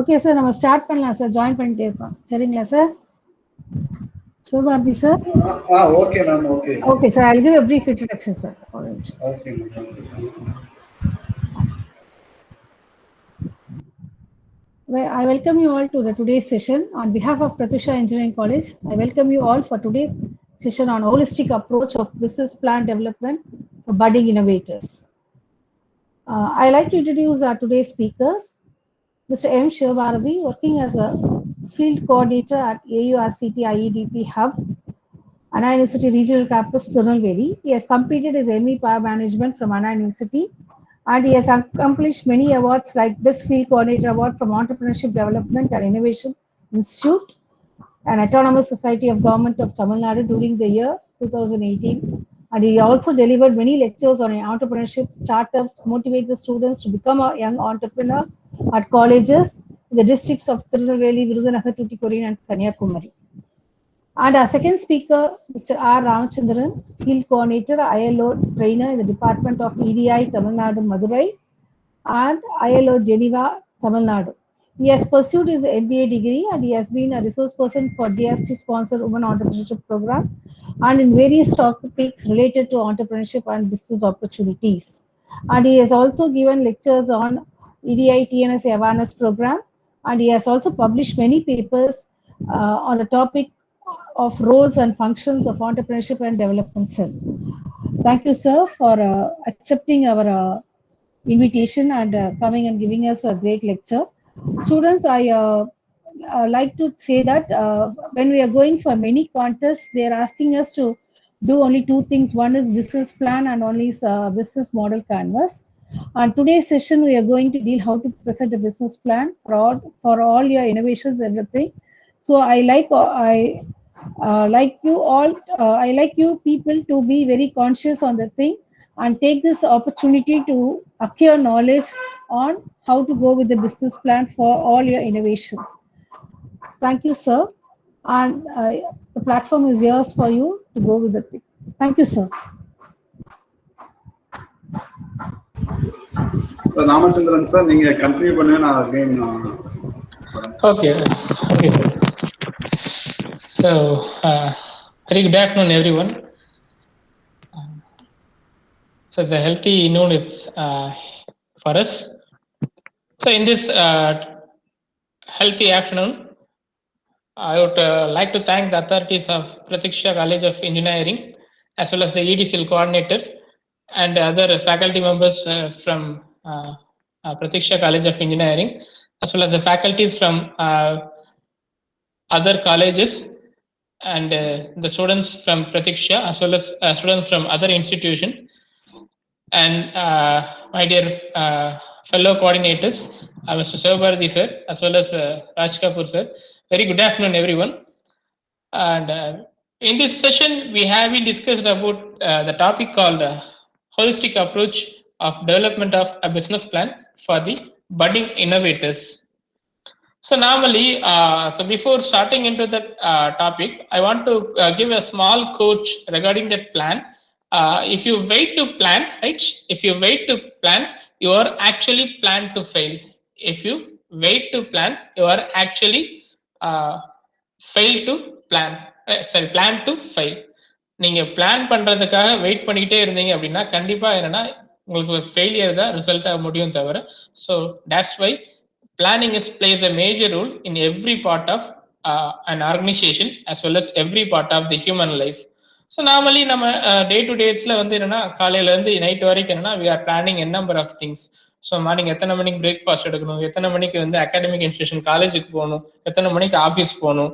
Okay sir, நம்ம start பண்ணலாம் sir. Join பண்ணிட்டே இருக்கோம். சரிங்களா sir? Sivabharathi sir. Okay ma'am. Okay. Okay sir, I'll give a brief introduction sir. Okay ma'am. I welcome you all to the today's session. On behalf of Pratisha Engineering College, I welcome you all for today's session on holistic approach of business plan development for budding innovators. I like to introduce our today's speakers. Mr. M. Shivabharathi, working as a field coordinator at AURCT IEDP Hub, Anna University Regional Campus, Tirunelveli. He has completed his ME Power Management from Anna University, and he has accomplished many awards like Best Field Coordinator Award from Entrepreneurship Development and Innovation Institute and Autonomous Society of Government of Tamil Nadu during the year 2018. And he also delivered many lectures on entrepreneurship, startups, motivate the students to become a young entrepreneur at colleges in the districts of Tirunelveli, Virudhunagar, Tuticorin, and Kanyakumari. And our second speaker, Mr. R. Ramachandran, Field Coordinator, ILO Trainer in the Department of EDI, Tamil Nadu, Madurai, and ILO Geneva, Tamil Nadu. He has pursued his MBA degree and he has been a resource person for DST-sponsored Women Entrepreneurship Program and in various topics related to entrepreneurship and business opportunities. And he has also given lectures on EDI TNS Awareness Program, and he has also published many papers on the topic of roles and functions of entrepreneurship and development cell. Thank you, sir, for accepting our invitation and coming and giving us a great lecture. Students, I like to say that when we are going for many contests, they are asking us to do only two things. One is business plan and one is business model canvas. On today's session, we are going to deal how to present a business plan for all your innovations and everything. So I like you people to be very conscious on the thing and take this opportunity to acquire knowledge on how to go with the business plan for all your innovations. Thank you, sir. And the platform is yours for you to go with the thing. Thank you, sir. Sir, Ramachandran sir, நீங்க continue பண்ணுங்க. நான் again Okay. So, very good afternoon, everyone. So, the healthy noon is for us. So, in this healthy afternoon, I would like to thank the authorities of Pratiksha College of Engineering, as well as the EDCL coordinator and other faculty members from Pratiksha College of Engineering, as well as the faculties from other colleges and the students from Pratiksha, as well as students from other institutions, and my dear fellow coordinators, Mr. Shivabharathi sir, as well as Raj Kapoor sir. Very good afternoon, everyone. And in this session, we have been discussed about the topic called holistic approach of development of a business plan for the budding innovators. So normally, so before starting into the topic, I want to give a small quote regarding that plan. If you wait to plan, right? If you wait to plan, you are actually planned to fail. If you wait to plan, you are actually fail to plan. Sorry, plan to fail. நீங்க plan பண்றதுக்காக wait பண்ணிக்கிட்டே இருந்தீங்க அப்படின்னா கண்டிப்பா என்னன்னா உங்களுக்கு ஒரு failure தான் ரிசல்ட் ஆக முடியும் தவிர. So that's why planning plays a major role in every part of an organization as well as every part of the human life. So normally நம்ம டே டு டேஸ்ல வந்து என்னன்னா காலையில இருந்து நைட் வரைக்கும் என்னன்னா we are planning a number of things. So morning எத்தனை மணிக்கு பிரேக்ஃபாஸ்ட் எடுக்கணும், எத்தனை மணிக்கு வந்து அகாடமிக் இன்ஸ்டியூஷன் காலேஜுக்கு போகணும், எத்தனை மணிக்கு ஆஃபீஸ் போகணும்,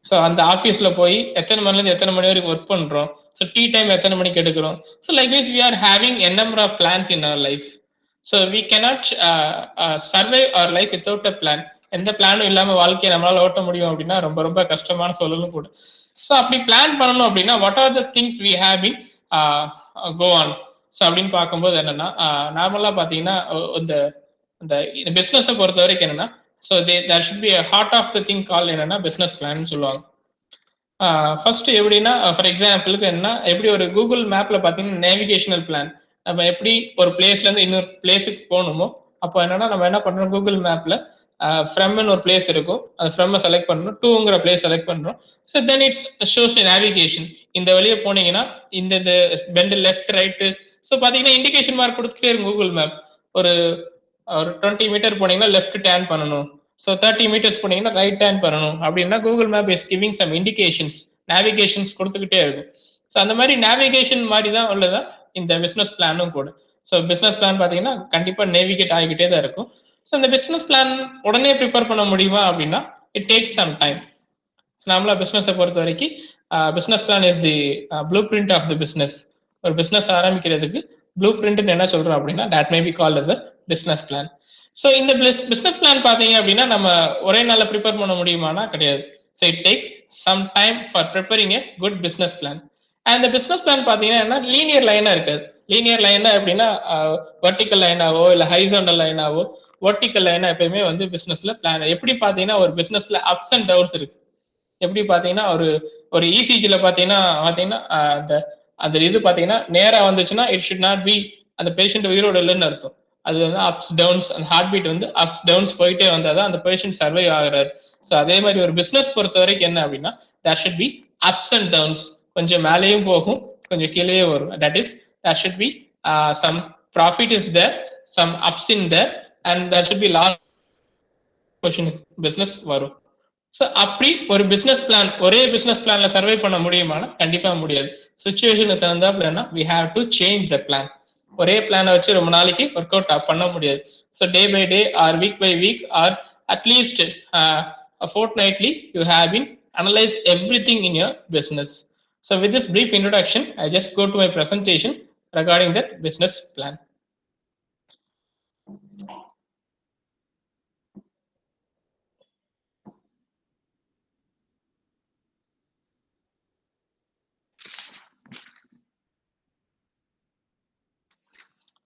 ஸோ அந்த ஆஃபீஸ்ல போய் எத்தனை மணிலேருந்து எத்தனை மணி வரைக்கும் ஒர்க் பண்றோம், ஸோ டீ டைம் எத்தனை மணிக்கு எடுக்கிறோம். So likewise we are having a number of plans in our life. So we cannot survive our life without a plan. எந்த பிளானும் இல்லாம வாழ்க்கையை நம்மளால ஓட்ட முடியும் அப்படின்னா ரொம்ப ரொம்ப கஷ்டமான சொல்லலும் கூட. ஸோ அப்படி பிளான் பண்ணணும் அப்படின்னா what are the things we have been go on. So அப்படின்னு பார்க்கும்போது என்னன்னா நார்மலா பாத்தீங்கன்னா இந்த பிசினஸை பொறுத்த வரைக்கும் என்னன்னா so there should be heart of the thing call என்னன்னா பிசினஸ் பிளான் சொல்லுவாங்க. ஃபர்ஸ்ட் எப்படின்னா ஃபார் எக்ஸாம்பிளுக்கு என்ன எப்படி ஒரு கூகுள் மேப்ல பாத்தீங்கன்னா நேவிகேஷனல் பிளான், நம்ம எப்படி ஒரு பிளேஸ்ல இருந்து இன்னொரு பிளேஸுக்கு போகணுமோ அப்போ என்னன்னா நம்ம என்ன பண்றோம் கூகுள் மேப்ல ஃப்ரம்னு ஒரு பிளேஸ் இருக்கும், அது ஃப்ரம் செலக்ட் பண்றோம், டூங்கிற பிளேஸ் செலக்ட் பண்றோம். So then it's shows navigation. இந்த வழியை போனீங்கன்னா இந்த பெண்ட் லெஃப்ட் ரைட்டு. ஸோ பாத்தீங்கன்னா இண்டிகேஷன் மார்க் கொடுத்துட்டே இருக்கும் கூகுள் மேப். ஒரு 20 மீட்டர் போனீங்கன்னா லெஃப்ட் டேர்ன் பண்ணணும், ஸோ 30 மீட்டர்ஸ் போனீங்கன்னா ரைட் டேர்ன் பண்ணணும் அப்படின்னா Google map is giving some indications, navigations கொடுத்துக்கிட்டே இருக்கும். ஸோ அந்த மாதிரி நேவிகேஷன் மாதிரி தான் உள்ளதான் இந்த பிசினஸ் பிளானும் கூட. ஸோ பிசினஸ் பிளான் பார்த்தீங்கன்னா கண்டிப்பா நேவிகேட் ஆகிக்கிட்டே தான் இருக்கும். ஸோ இந்த பிசினஸ் பிளான் உடனே ப்ரிப்பேர் பண்ண முடியுமா அப்படின்னா இட் டேக்ஸ் சம் டைம். நாமளா பிசினஸை பொறுத்த வரைக்கும் business plan is the blueprint of the business. ஒரு பிசினஸ் ஆரம்பிக்கிறதுக்கு ப்ளூ பிரிண்ட் என்ன சொல்றோம் அப்படின்னா that may be called as a business plan. So இந்த பிசினஸ் பிளான் பார்த்தீங்க அப்படின்னா நம்ம ஒரே நாளில் ப்ரிப்பேர் பண்ண முடியுமானா கிடையாது. So it takes some time for preparing a good business plan. And இந்த பிசினஸ் பிளான் பார்த்தீங்கன்னா லீனியர் லைனா இருக்காது. லீனியர் லைனா எப்படின்னா வெர்டிக்கல் லைனாவோ இல்லை ஹைசாண்டல் லைனாவோ, வெர்டிக்கல் லைனா எப்பயுமே வந்து பிசினஸ்ல பிளான் எப்படி பார்த்தீங்கன்னா ஒரு பிசினஸ்ல அப்ஸ் அண்ட் டவுன்ஸ் இருக்கு. எப்படி பார்த்தீங்கன்னா ஒரு இசிஜில பார்த்தீங்கன்னா அந்த அந்த இது பார்த்தீங்கன்னா நேரா வந்துச்சுன்னா இட் ஷுட் நாட் பி அந்த பேஷண்ட் உயிரோட இல்லைன்னு அர்த்தம். அது வந்து அப்ஸ் டவுன்ஸ், அந்த ஹார்ட் பீட் வந்து அப்ஸ் டவுன்ஸ் போயிட்டே வந்தாதான் அந்த பேஷண்ட் சர்வை ஆகுறாரு. ஸோ அதே மாதிரி ஒரு பிசினஸ் பொறுத்த வரைக்கும் என்ன அப்படின்னா there should be ups and downs. கொஞ்சம் மேலேயும் போகும், கொஞ்சம் கீழேயே வரும். That is there should be some profit is there, some ups in there, and there should be loss business வரும். ஸோ அப்படி ஒரு பிசினஸ் பிளான் ஒரே பிசினஸ் பிளான்ல சர்வை பண்ண முடியுமானா கண்டிப்பா முடியாது. சுச்சுவேஷனுக்கு தகுந்தாப்புலன்னா we have to change the plan. ஒரே பிளானை வச்சு ரொம்ப நாளைக்கு ஒர்க் அவுட் பண்ண முடியாது. So day by day or week by week or அட்லீஸ்ட் fortnightly you have been analyze everything in your business. So with this brief introduction, I just go to my presentation regarding that business plan.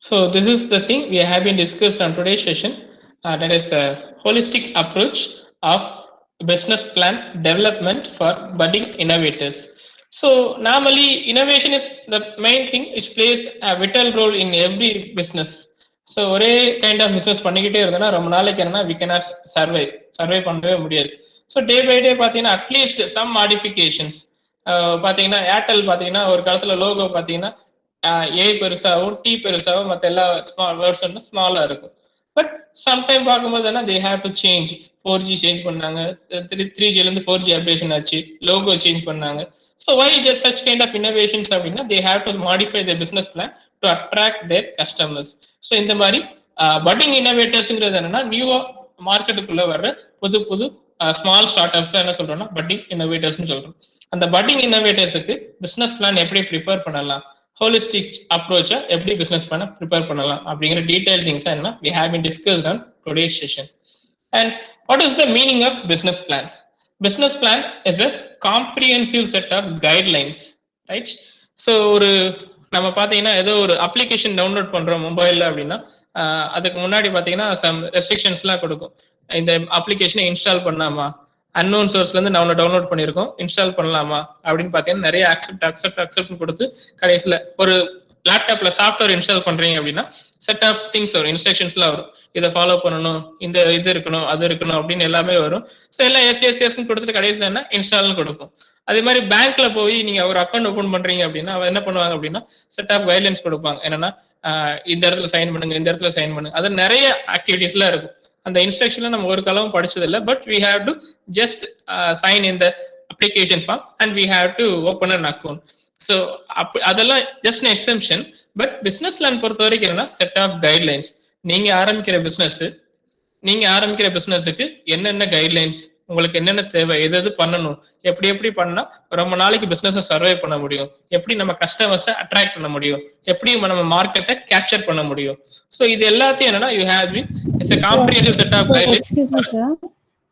So this is the thing we have been discussed on today's session. That is a holistic approach of business plan development for budding innovators. So normally innovation is the main thing which plays a vital role in every business. So ஒரே kind of business பண்ணிக்கிட்டே இருந்தோம்னா ரொம்ப நாளைக்கு என்னன்னா we cannot சர்வை பண்ணவே முடியாது. So day by டே பார்த்தீங்கன்னா at least some modifications. பார்த்தீங்கன்னா ஏர்டெல் பார்த்தீங்கன்னா ஒரு காலத்துல லோகோ பார்த்தீங்கன்னா ஏ பெருசாகவும் டி பெருசாகவும் மற்ற எல்லா வேர்ட்ஸ் வந்து ஸ்மாலா இருக்கும். பட் சம்டைம் பார்க்கும்போது என்ன they have to change. 4G change பண்ணாங்க, 3Gலேருந்து 4G அப்டேஷன் ஆச்சு, லோகோ சேஞ்ச் பண்ணாங்க. So why just such kind of innovations அப்படின்னா they have to modify the business plan to attract their customers. So இந்த மாதிரி padding இன்னோவேட்டர்ஸ்ங்கிறது என்னன்னா நியூவா மார்க்கெட்டுக்குள்ள வர்ற புது புது ஸ்மால் ஸ்டார்ட் அப்ஸ் என்ன சொல்றோம்னா பட்டிங் இன்னோவேட்டர்ஸ்னு சொல்றோம். அந்த பட்டிங் இன்னோவேட்டர்ஸுக்கு பிசினஸ் பிளான் எப்படி ப்ரிப்பேர் பண்ணலாம், ஹோலிஸ்டிக் அப்ரோச்சா எப்படி பிசினஸ் பண்ண ப்ரிப்பேர் பண்ணலாம் அப்படிங்கிற டீடைல் திங்ஸ் என்ன we have been discussed on today's session. And what is the meaning of business plan? Business plan is a comprehensive set of guidelines, right? So ஒரு நம்ம பாத்தீங்கன்னா ஏதோ ஒரு அப்ளிகேஷன் டவுன்லோட் பண்றோம் மொபைல்ல அப்படின்னா அதுக்கு முன்னாடி பாத்தீங்கன்னா சம் ரெஸ்ட்ரிக்ஷன்ஸ் எல்லாம் கொடுக்கும். இந்த அப்ளிகேஷனை இன்ஸ்டால் பண்ணாமா, அன்னோன் சோர்ஸ்ல இருந்து நம்ம டவுன்லோட் பண்ணிருக்கோம், இன்ஸ்டால் பண்ணலாமா அப்படின்னு பாத்தீங்கன்னா நிறைய அக்செப்ட் கொடுத்து கடைசியில ஒரு லேப்டாப்ல சாஃப்ட்வேர் இன்ஸ்டால் பண்றீங்க அப்படின்னா செட் ஆஃப் திங்ஸ் வரும், இன்ஸ்ட்ரக்ஷன்ஸ்லாம் வரும். இதை ஃபாலோ பண்ணணும், இந்த இது இருக்கணும், அது இருக்கணும் அப்படின்னு எல்லாமே வரும். ஸோ எல்லாம் எஸ் கொடுத்துட்டு கடைசியில் என்ன இன்ஸ்டால்னு கொடுக்கும். அதே மாதிரி பேங்க்ல போய் நீங்க ஒரு அக்கௌண்ட் ஓபன் பண்றீங்க அப்படின்னா அவ என்ன பண்ணுவாங்க அப்படின்னா செட் ஆஃப் கைட்லைன்ஸ் கொடுப்பாங்க. என்னன்னா இந்த இடத்துல சைன் பண்ணுங்க, இந்த இடத்துல சைன் பண்ணுங்க. அது நிறைய ஆக்டிவிட்டிஸ்லாம் இருக்கும். அந்த இன்ஸ்ட்ரக்ஷன்ல நம்ம ஒரு காலமும் படிச்சது இல்லை. But we have to just sign in the application form and we have to open an account. So அதெல்லாம் just an exemption. But business plan பொறுத்த வரைக்கும் என்னன்னா செட் ஆஃப் கைட்லைன்ஸ். நீங்க ஆரம்பிக்கிற பிசினஸுக்கு என்னென்ன கைட்லைன்ஸ், உங்களுக்கு என்னென்ன தேவை, எது பண்ணணும், எப்படி பண்ணா ரொம்ப நாளைக்கு பிசினஸ் சர்வை பண்ண முடியும், எப்படி நம்ம கஸ்டமர்ஸை அட்ராக்ட் பண்ண முடியும், எப்படி நம்ம மார்க்கெட்டை கேப்சர் பண்ண முடியும். ஸோ இது எல்லாத்தையும் என்னன்னா you have been it's a comprehensive set of guidelines. Excuse me, sir.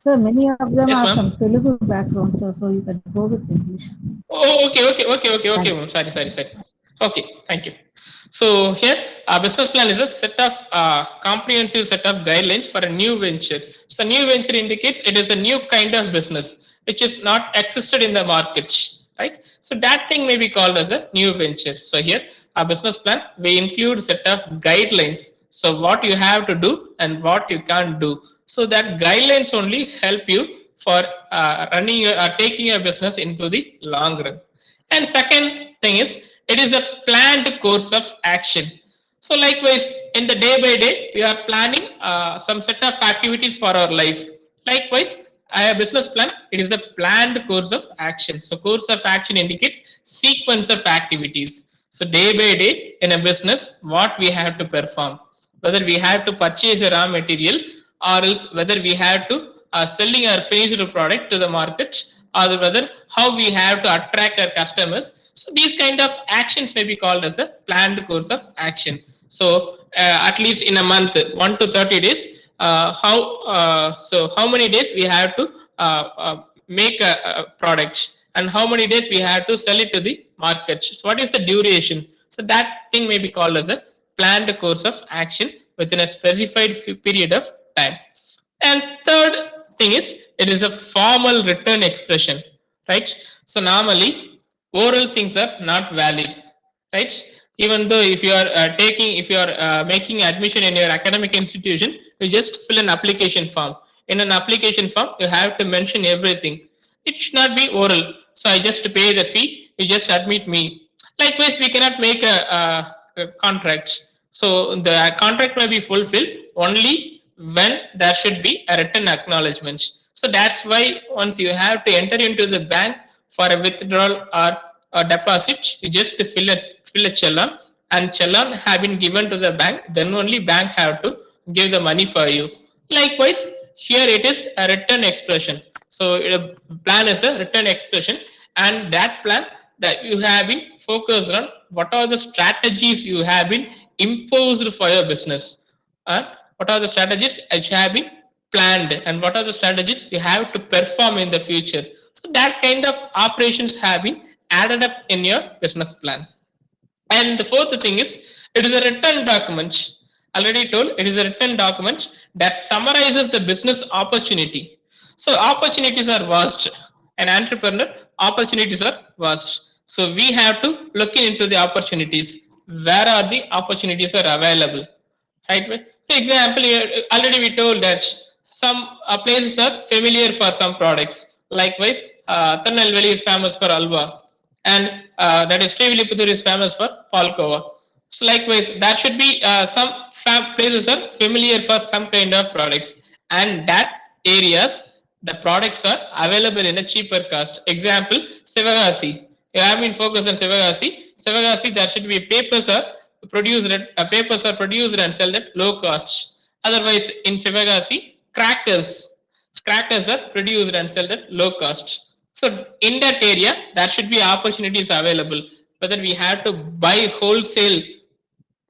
Sir, many of them are from Telugu background, sir, so you can go with English. Oh, okay, ma'am. Sorry. Okay, thank you. So here, a business plan is a set of comprehensive set of guidelines for a new venture. So new venture indicates it is a new kind of business which is not existed in the market, right? So that thing may be called as a new venture. So here, a business plan we include set of guidelines. So what you have to do and what you can't do. So that guidelines only help you for running your, taking your business into the long run. And second thing is, it is a planned course of action. So likewise, in the day by day, we are planning some set of activities for our life. Likewise, a business plan, it is a planned course of action. So course of action indicates sequence of activities. So day by day in a business, what we have to perform, whether we have to purchase a raw material or else whether we have to selling our finished product to the market, or whether how we have to attract our customers. So these kind of actions may be called as a planned course of action. So at least in a month, 1 to 30 days, how many days we have to make a product, and how many days we have to sell it to the market. So what is the duration? So that thing may be called as a planned course of action within a specified period of time. And third thing is, it is a formal written expression, right? So normally oral things are not valid, right? Even though if you are if you are making admission in your academic institution, you just fill an application form. In an application form, you have to mention everything. It should not be oral. So I just pay the fee, you just admit me. Likewise, we cannot make a contract. So the contract may be fulfilled only when there should be a written acknowledgement. So that's why once you have to enter into the bank for a withdrawal or a deposit, you just fill a challan, and challan have been given to the bank, then only bank have to give the money for you. Likewise, here it is a written expression. So a plan is a written expression, and that plan that you have been focused on what are the strategies you have been imposed for your business, and what are the strategies which have been planned, and what are the strategies you have to perform in the future. So that kind of operations have been added up in your business plan. And the fourth thing is, it is a written document. Already told, it is a written document that summarizes the business opportunity. So opportunities are vast. An entrepreneur, opportunities are vast. So we have to look into the opportunities. Where are the opportunities are available? Right? For example, already we told that some places are familiar for some products. Likewise, Tirunelveli is famous for alva, and that is Srivilliputtur is famous for Palkova. So likewise, there should be some places are familiar for some kind of products, and that areas the products are available in a cheaper cost. Example, Sivagasi. You have been focused on Sivagasi. Sivagasi, there should be papers are produced and sold at low cost. Otherwise, in Sivagasi, crackers are produced and sold at low cost. So in that area, there should be opportunities available. Whether we have to buy wholesale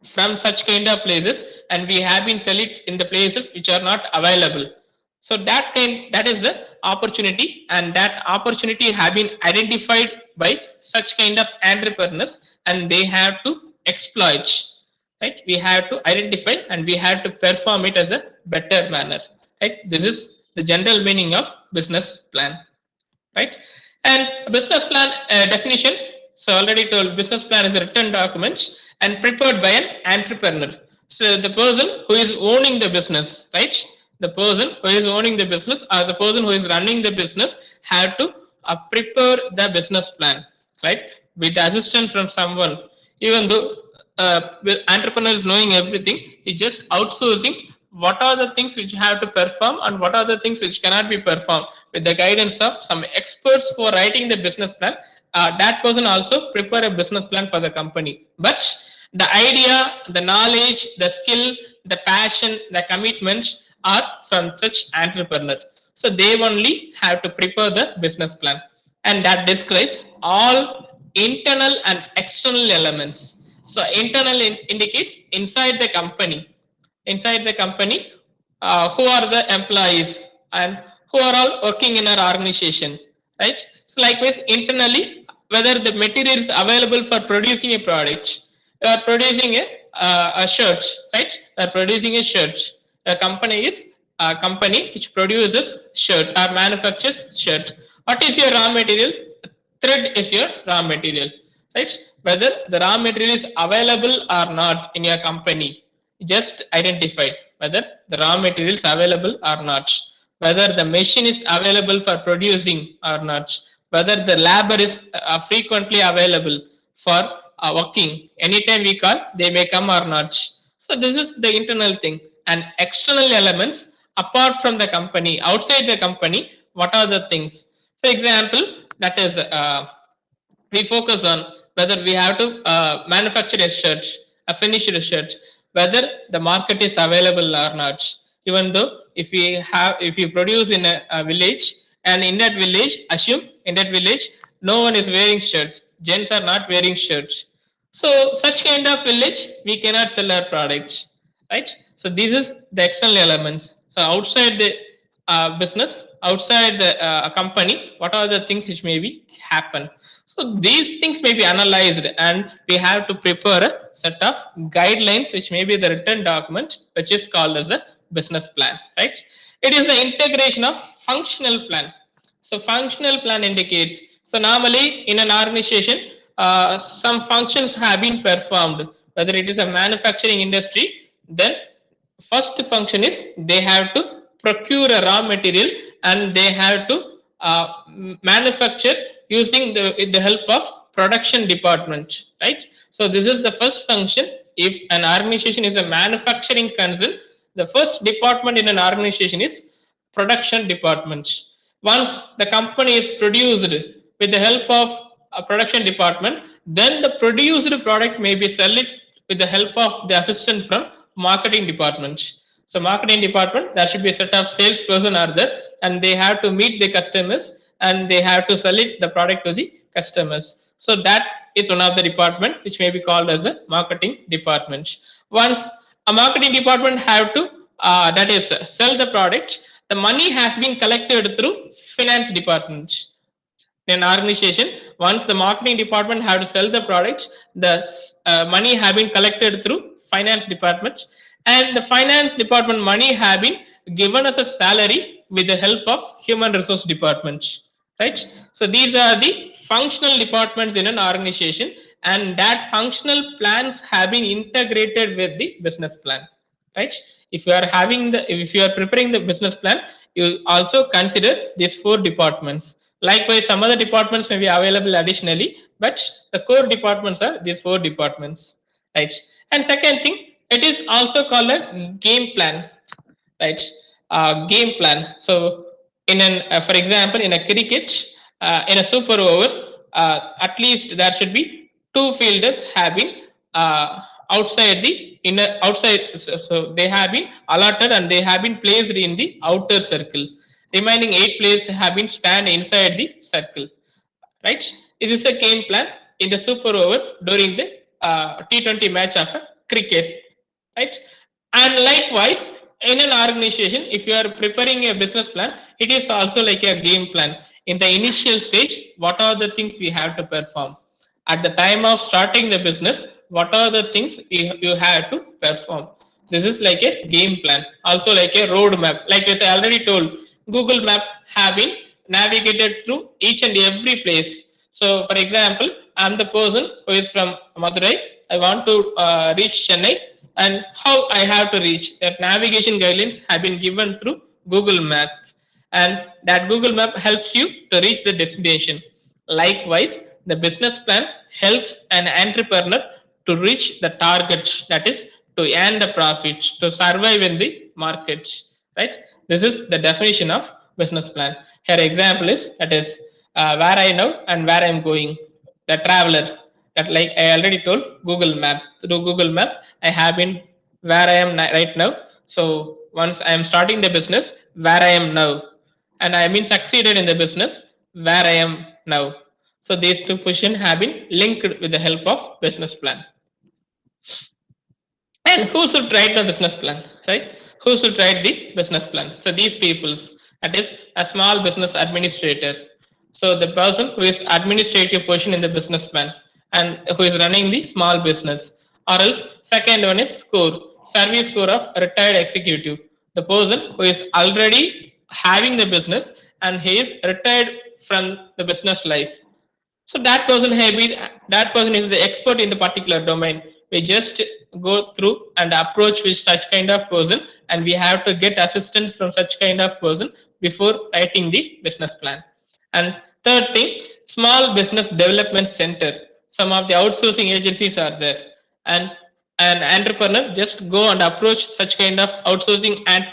from such kind of places, and we have been sell it in the places which are not available. So that is the opportunity, and that opportunity have been identified by such kind of entrepreneurs, and they have to exploit. Right? We have to identify and we have to perform it as a better manner. Right? This is the general meaning of business plan. Right? And business plan definition. So already told, business plan is a written document and prepared by an entrepreneur. So the person who is owning the business, right? The person who is owning the business or the person who is running the business have to prepare the business plan, right? With assistance from someone. Even though entrepreneur is knowing everything, he just outsourcing what are the things which you have to perform and what are the things which cannot be performed. With the guidance of some experts for writing the business plan, that person also prepare a business plan for the company. But the idea, the knowledge, the skill, the passion, the commitments are from such entrepreneur. So they only have to prepare the business plan, and that describes all internal and external elements. So internal indicates inside the company. Inside the company, who are the employees and who are all working in our organization, right? So likewise, internally, whether the material is available for producing a product. You are producing a shirt, right? You are producing a shirt. A company is a company which produces shirt or manufactures shirt. What is your raw material? Thread is your raw material, right? Whether the raw material is available or not in your company, just identified whether the raw material is available or not, whether the machine is available for producing or not, whether the labor is frequently available for working. Anytime we call, they may come or not. So this is the internal thing. And external elements apart from the company, outside the company, what are the things? For example, that is we focus on whether we have to manufacture a shirt, a finished shirt, whether the market is available or not. Even though if we produce in a village, and in that village, assume in that village no one is wearing shirts, gents are not wearing shirts. So such kind of village we cannot sell our products, right? So this is the external elements. So outside the business, outside the company, what are the things which may be happen? So these things may be analyzed, and we have to prepare a set of guidelines, which may be the written document, which is called as a business plan, right? It is the integration of functional plan. So functional plan indicates, so normally in an organization, some functions have been performed, whether it is a manufacturing industry, then first function is they have to procure a raw material, and they have to manufacture using the help of production department, right? So this is the first function. If an organization is a manufacturing concern, the first department in an organization is production department. Once the company is produced with the help of a production department, then the produced product may be sold it with the help of the assistant from marketing department. So marketing department, there should be a set of salesperson are there, and they have to meet the customers, and they have to sell it the product to the customers. So that is one of the department which may be called as a marketing department. Once a marketing department have to that is sell the product, the money has been collected through finance department. In an organization, once the marketing department have to sell the product, the money have been collected through finance department, and the finance department money have been given as a salary with the help of human resource department, right? So these are the functional departments in an organization, and that functional plans have been integrated with the business plan, right? If you are having the, if you are preparing the business plan, you also consider these four departments. Likewise, some other departments may be available additionally, but the core departments are these four departments, right? And second thing, it is also called a game plan, right? Game plan. So in an for example, in a cricket, in a super over, at least there should be two fielders have been outside the inner outside, so they have been allotted and they have been placed in the outer circle. Remaining 8 players have been stand inside the circle, right? It is a game plan in the super over during the T20 match of a cricket, right? And likewise, in an organization, if you are preparing a business plan, it is also like a game plan. In the initial stage, what are the things we have to perform? At the time of starting the business, what are the things you have to perform? This is like a game plan, also like a road map. Like as I already told, Google Map have been navigated through each and every place. So, for example, I'm the person who is from Madurai. I want to reach Chennai, and how I have to reach. That navigation guidelines have been given through Google Map, and that Google Map helps you to reach the destination. Likewise, the business plan helps an entrepreneur to reach the target, that is to earn the profits, to survive in the markets, right? This is the definition of business plan. Here example is, that is where I know and where I am going, the traveler. That, like I already told, Google Map. Through Google Map, I have been where I am right now. So once I am starting the business, where I am now, and I have been succeeded in the business, where I am now. So these two positions have been linked with the help of business plan. And who should write the business plan, right? Who should write the business plan? So these peoples, that is a small business administrator. So the person who is administrative position in the business plan and who is running the small business. Or else second one is score, service score of retired executive. The person who is already having the business and he is retired from the business life. So that person is the expert in the particular domain. we just go through and approach with such kind of person, and we have to get assistance from such kind of person before writing the business plan. And third thing, small business development center. Some of the outsourcing agencies are there, and an entrepreneur just go and approach such kind of outsourcing and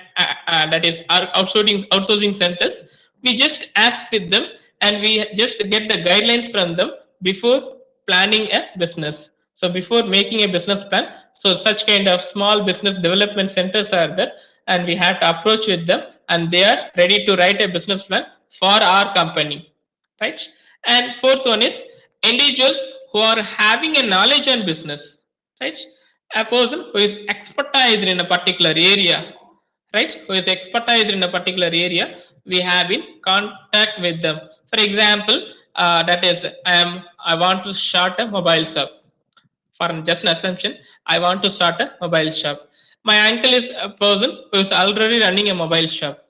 that is our outsourcing centers. We just ask with them, and we just get the guidelines from them before planning a business. So before making a business plan, so such kind of small business development centers are there, and we have to approach with them, and they are ready to write a business plan for our company, right? And fourth one is individuals who are having a knowledge on business, right? A person who is expertise in a particular area, right? Who is expertise in a particular area, we have in contact with them. For example, that is, I want to start a mobile shop. For just an assumption, I want to start a mobile shop. My uncle is a person who is already running a mobile shop.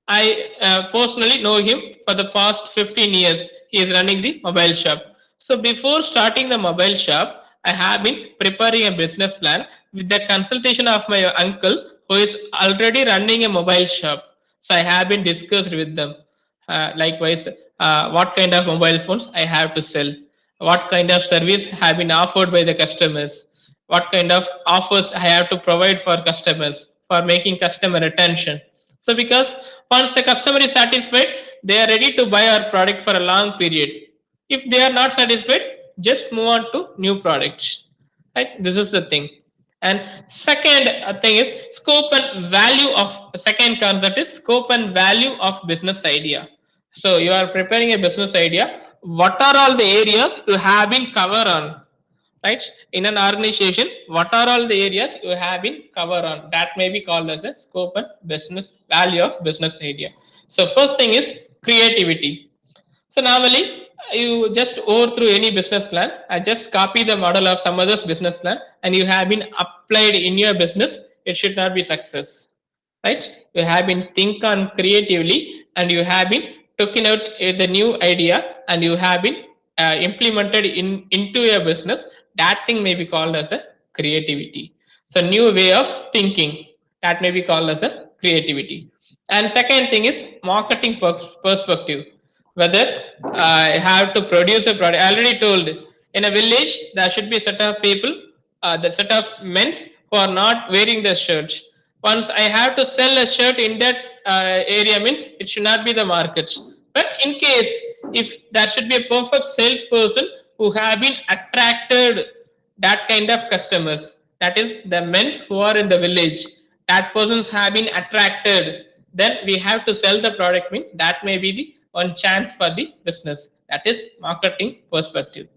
I personally know him for the past 15 years. He is running the mobile shop. So before starting the mobile shop, I have been preparing a business plan with the consultation of my uncle who is already running a mobile shop. So I have been discussed with them. Likewise, what kind of mobile phones I have to sell, what kind of service have been offered by the customers, what kind of offers I have to provide for customers for making customer retention. So because once the customer is satisfied, they are ready to buy our product for a long period. If they are not satisfied, just move on to new products. Right? This is the thing. And second thing is scope and value of second concept is scope and value of business idea. So you are preparing a business idea. What are all the areas you have been covered on? Right, in an organization, what are all the areas you have been covered on? That may be called as a scope and business value of business idea. So first thing is creativity. So normally you just overthrow any business plan. I just copy the model of some other's business plan, and you have been applied in your business. It should not be success, right? You have been think on creatively, and you have been taken out the new idea, and you have been implemented into your business. That thing may be called as a creativity. So new way of thinking, that may be called as a creativity. And second thing is marketing perspective. Whether I have to produce a product. I already told, in a village there should be a set of people, the set of men who are not wearing the shirts. Once I have to sell a shirt in that area, means it should not be the markets. But in case if there should be a perfect salesperson who have been attracted that kind of customers, that is the men who are in the village, that persons have been attracted, then we have to sell the product, means that may be the one chance for the business. That is marketing perspective.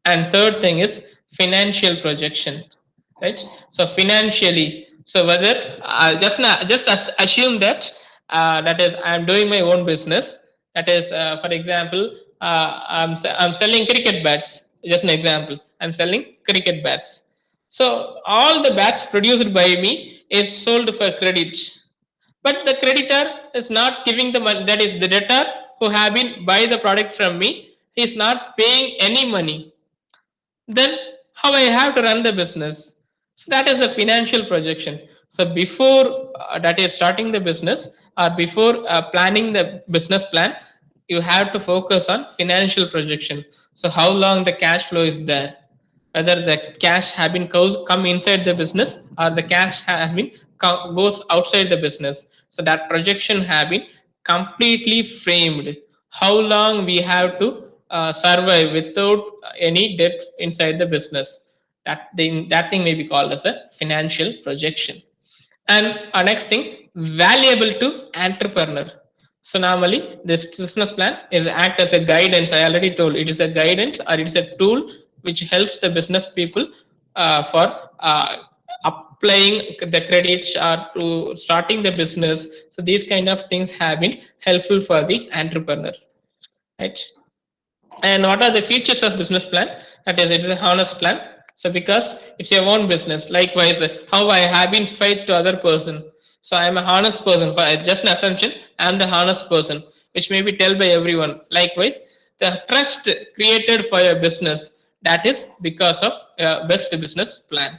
And third thing is financial projection, right? So financially, so whether just assume that that is I'm doing my own business. That is, for example, I'm selling cricket bats. Just an example, I'm selling cricket bats. So all the bats produced by me is sold for credit, but the creditor is not giving the money. That is the debtor who have been buy the product from me. He is not paying any money. Then how I have to run the business? So that is the financial projection. So before that is starting the business, or before planning the business plan, you have to focus on financial projection. So how long the cash flow is there, whether the cash have been come inside the business, or the cash has been goes outside the business. So that projection have been completely framed. How long we have to survive without any debt inside the business. That thing may be called as a financial projection. And our next thing, valuable to entrepreneur. So normally this business plan is act as a guidance. I already told it is a guidance, or it's a tool which helps the business people for applying the credits or to starting the business. So these kind of things have been helpful for the entrepreneur, right? And what are the features of business plan? That is, it is a honest plan. So because it's your own business. Likewise, how I have been faith to other person. So I am a honest person. For just an assumption, I am the honest person, which may be told by everyone. Likewise, the trust created for your business. That is because of best business plan.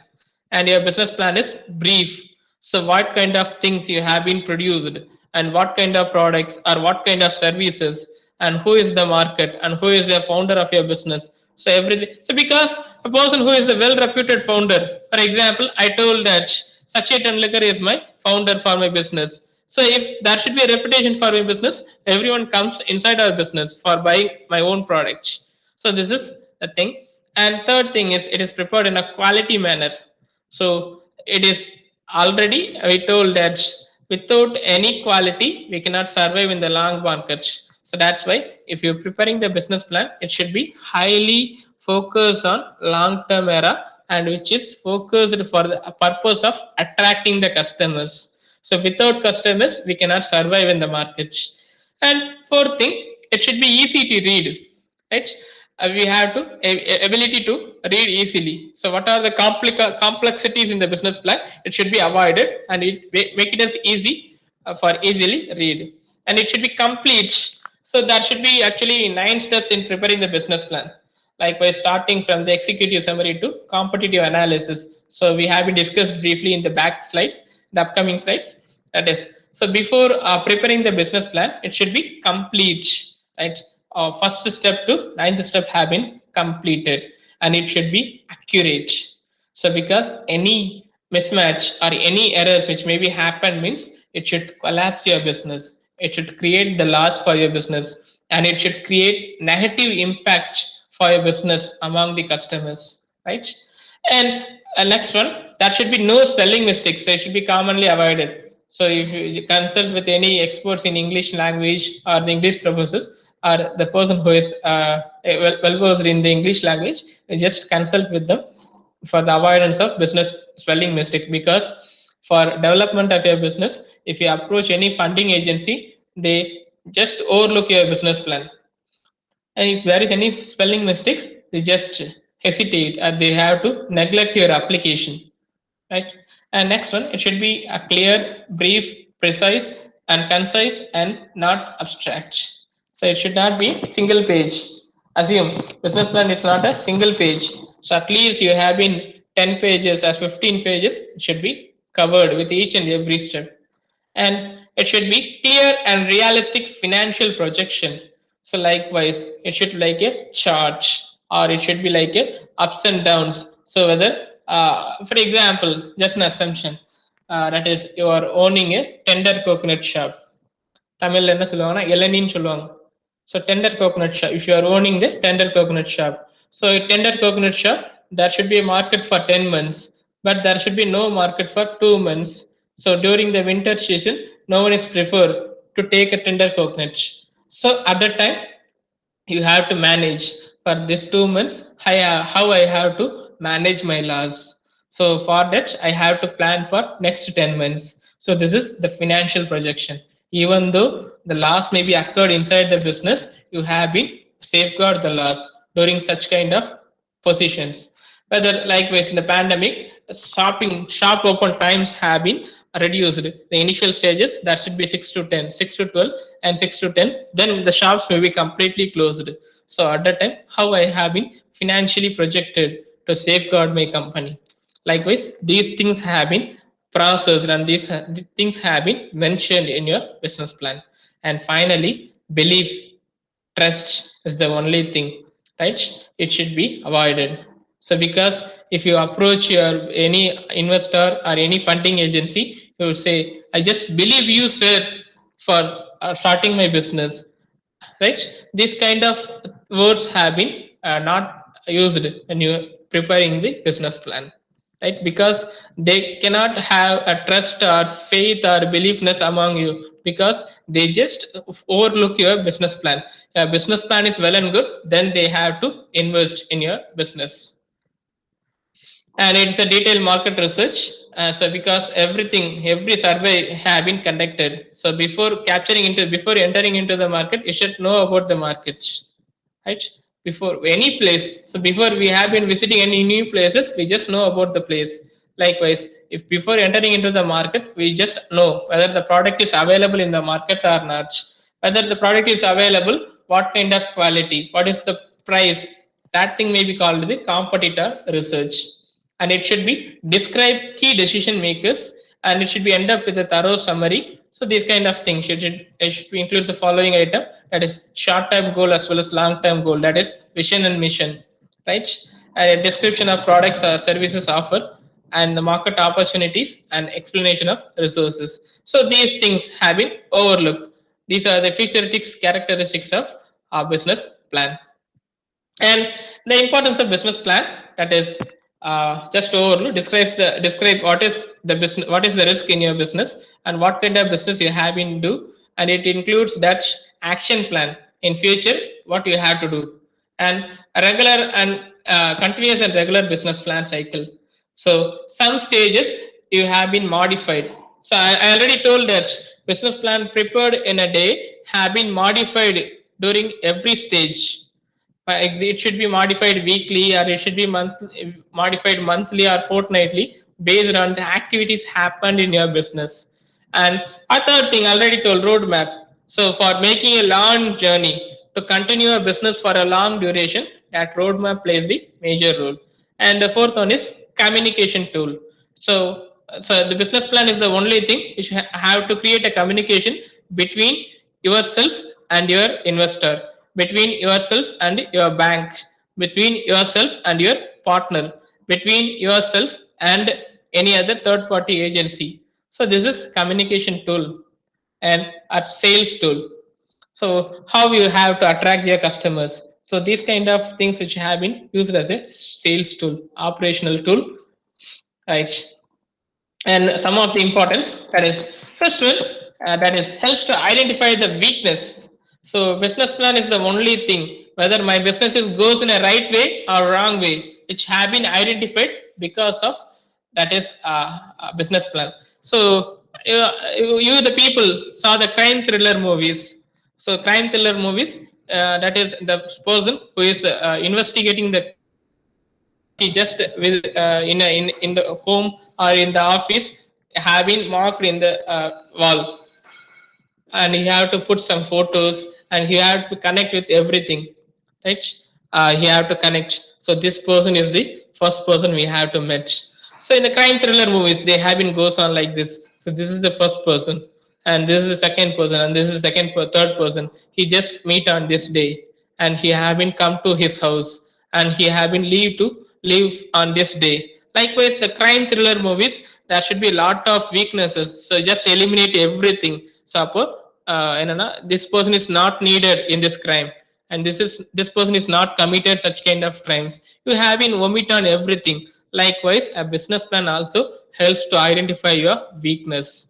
And your business plan is brief. So what kind of things you have been produced, and what kind of products or what kind of services, and who is the market, and who is the founder of your business. So everything. So because a person who is a well-reputed founder, for example, I told that Sachin Tendulkar is my founder for my business. So if there should be a reputation for my business, everyone comes inside our business for buying my own products. So this is the thing. And third thing is it is prepared in a quality manner. So it is already we told that without any quality we cannot survive in the long market. So that's why if you're preparing the business plan, it should be highly focused on long-term era, and which is focused for the purpose of attracting the customers. So without customers, we cannot survive in the market. And fourth thing, it should be easy to read, right? We have to ability to read easily. So what are the complexities in the business plan? It should be avoided, and it make it as easy for easily read, and it should be complete. So there should be actually 9 steps in preparing the business plan, like by starting from the executive summary to competitive analysis. So we have been discussed briefly in the back slides, the upcoming slides. That is, so before preparing the business plan, it should be complete, right? First step to ninth step have been completed, and it should be accurate. So because any mismatch or any errors which maybe happen means it should collapse your business, it should create the loss for your business, and it should create negative impact for your business among the customers, right? And next one, there should be no spelling mistakes. They should be commonly avoided. So if you consult with any experts in English language, or the English professors, or the person who is well versed in the English language, you just consult with them for the avoidance of business spelling mistake. Because for development of your business, if you approach any funding agency, they just overlook your business plan, and if there is any spelling mistakes, they just hesitate, and they have to neglect your application, right? And next one, it should be a clear, brief, precise, and concise, and not abstract. So it should not be single page. Assume business plan is not a single page. So at least you have been 10 pages or 15 pages. It should be covered with each and every step, and it should be clear and realistic financial projection. So likewise, it should be like a chart, or it should be like a ups and downs. So whether, for example, just an assumption, that is you are owning a tender coconut shop. தமிழ்ல என்ன சொல்லுவாங்கன்னா இளநீன்னு சொல்லுவாங்க. So tender coconut shop, if you are owning the tender coconut shop, so a tender coconut shop, there should be a market for 10 months, but there should be no market for 2 months. So during the winter season, no one is preferred to take a tender coconut. So at that time, you have to manage for this 2 months. How I have to manage my loss. So for that, I have to plan for next 10 months. So this is the financial projection. Even though the loss may be occurred inside the business, you have been safeguard the loss during such kind of positions. Whether likewise in the pandemic, shop open times have been reduced. The initial stages, that should be 6 to 10, 6 to 12, and 6 to 10. Then the shops may be completely closed. So at that time, how I have been financially projected to safeguard my company. Likewise, these things have been processed, and these things have been mentioned in your business plan. And finally, belief, trust is the only thing, right? It should be avoided. So because if you approach your any investor or any funding agency, you will say, I just believe you, sir, for starting my business, right? These kind of words have been not used when you preparing the business plan, right? Because they cannot have a trust or faith or beliefness among you, because they just overlook your business plan. Your business plan is well and good, then they have to invest in your business. And it's a detailed market research. So because every survey have been conducted, so before entering into the market, you should know about the market, right? Before any place, so before we have been visiting any new places, we just know about the place. Likewise, if before entering into the market, we just know whether the product is available in the market or not, whether the product is available, what kind of quality, what is the price, that thing may be called the competitor research. And it should be describe key decision makers, and it should be end up with a thorough summary. So these kind of things it should include the following item, that is short term goal as well as long term goal, that is vision and mission, right? A description of products or services offered, and the market opportunities, and explanation of resources. So these things have been overlooked. These are the futuristic characteristics of our business plan. And the importance of business plan, that is just overlook, describe what is the business, what is the risk in your business, and what kind of business you have in do, and it includes that action plan in future what you have to do, and a regular and continuous and regular business plan cycle. So some stages you have been modified. So I already told that business plan prepared in a day have been modified during every stage. It should be modified weekly, or it should be modified monthly or fortnightly based on the activities happened in your business. And a third thing, already told, roadmap. So for making a long journey to continue a business for a long duration, that roadmap plays the major role. And the fourth one is communication tool. So the business plan is the only thing you should have to create a communication between yourself and your investor, between yourself and your bank, between yourself and your partner, between yourself and any other third party agency. So this is communication tool and a sales tool. So how you have to attract your customers. So these kind of things which have been used as a sales tool, operational tool, right? And some of the importance, that is first one, that is helps to identify the weakness. So business plan is the only thing whether my business is goes in a right way or wrong way, which have been identified because of that is a business plan. So you the people saw the crime thriller movies. So crime thriller movies, that is the person who is investigating the crime. He just will in the home or in the office have been marked in the wall, and you have to put some photos, and you have to connect with everything, right? You have to connect. So this person is the first person we have to match. So in the crime thriller movies they have been goes on like this. So this is the first person, and this is the second person, and this is third person. He just meet on this day, and he have been come to his house, and he have been leave on this day. Likewise the crime thriller movies, there should be a lot of weaknesses, so just eliminate everything. Suppose this person is not needed in this crime, and this person is not committed such kind of crimes. You have been omit on everything. Likewise a business plan also helps to identify your weakness.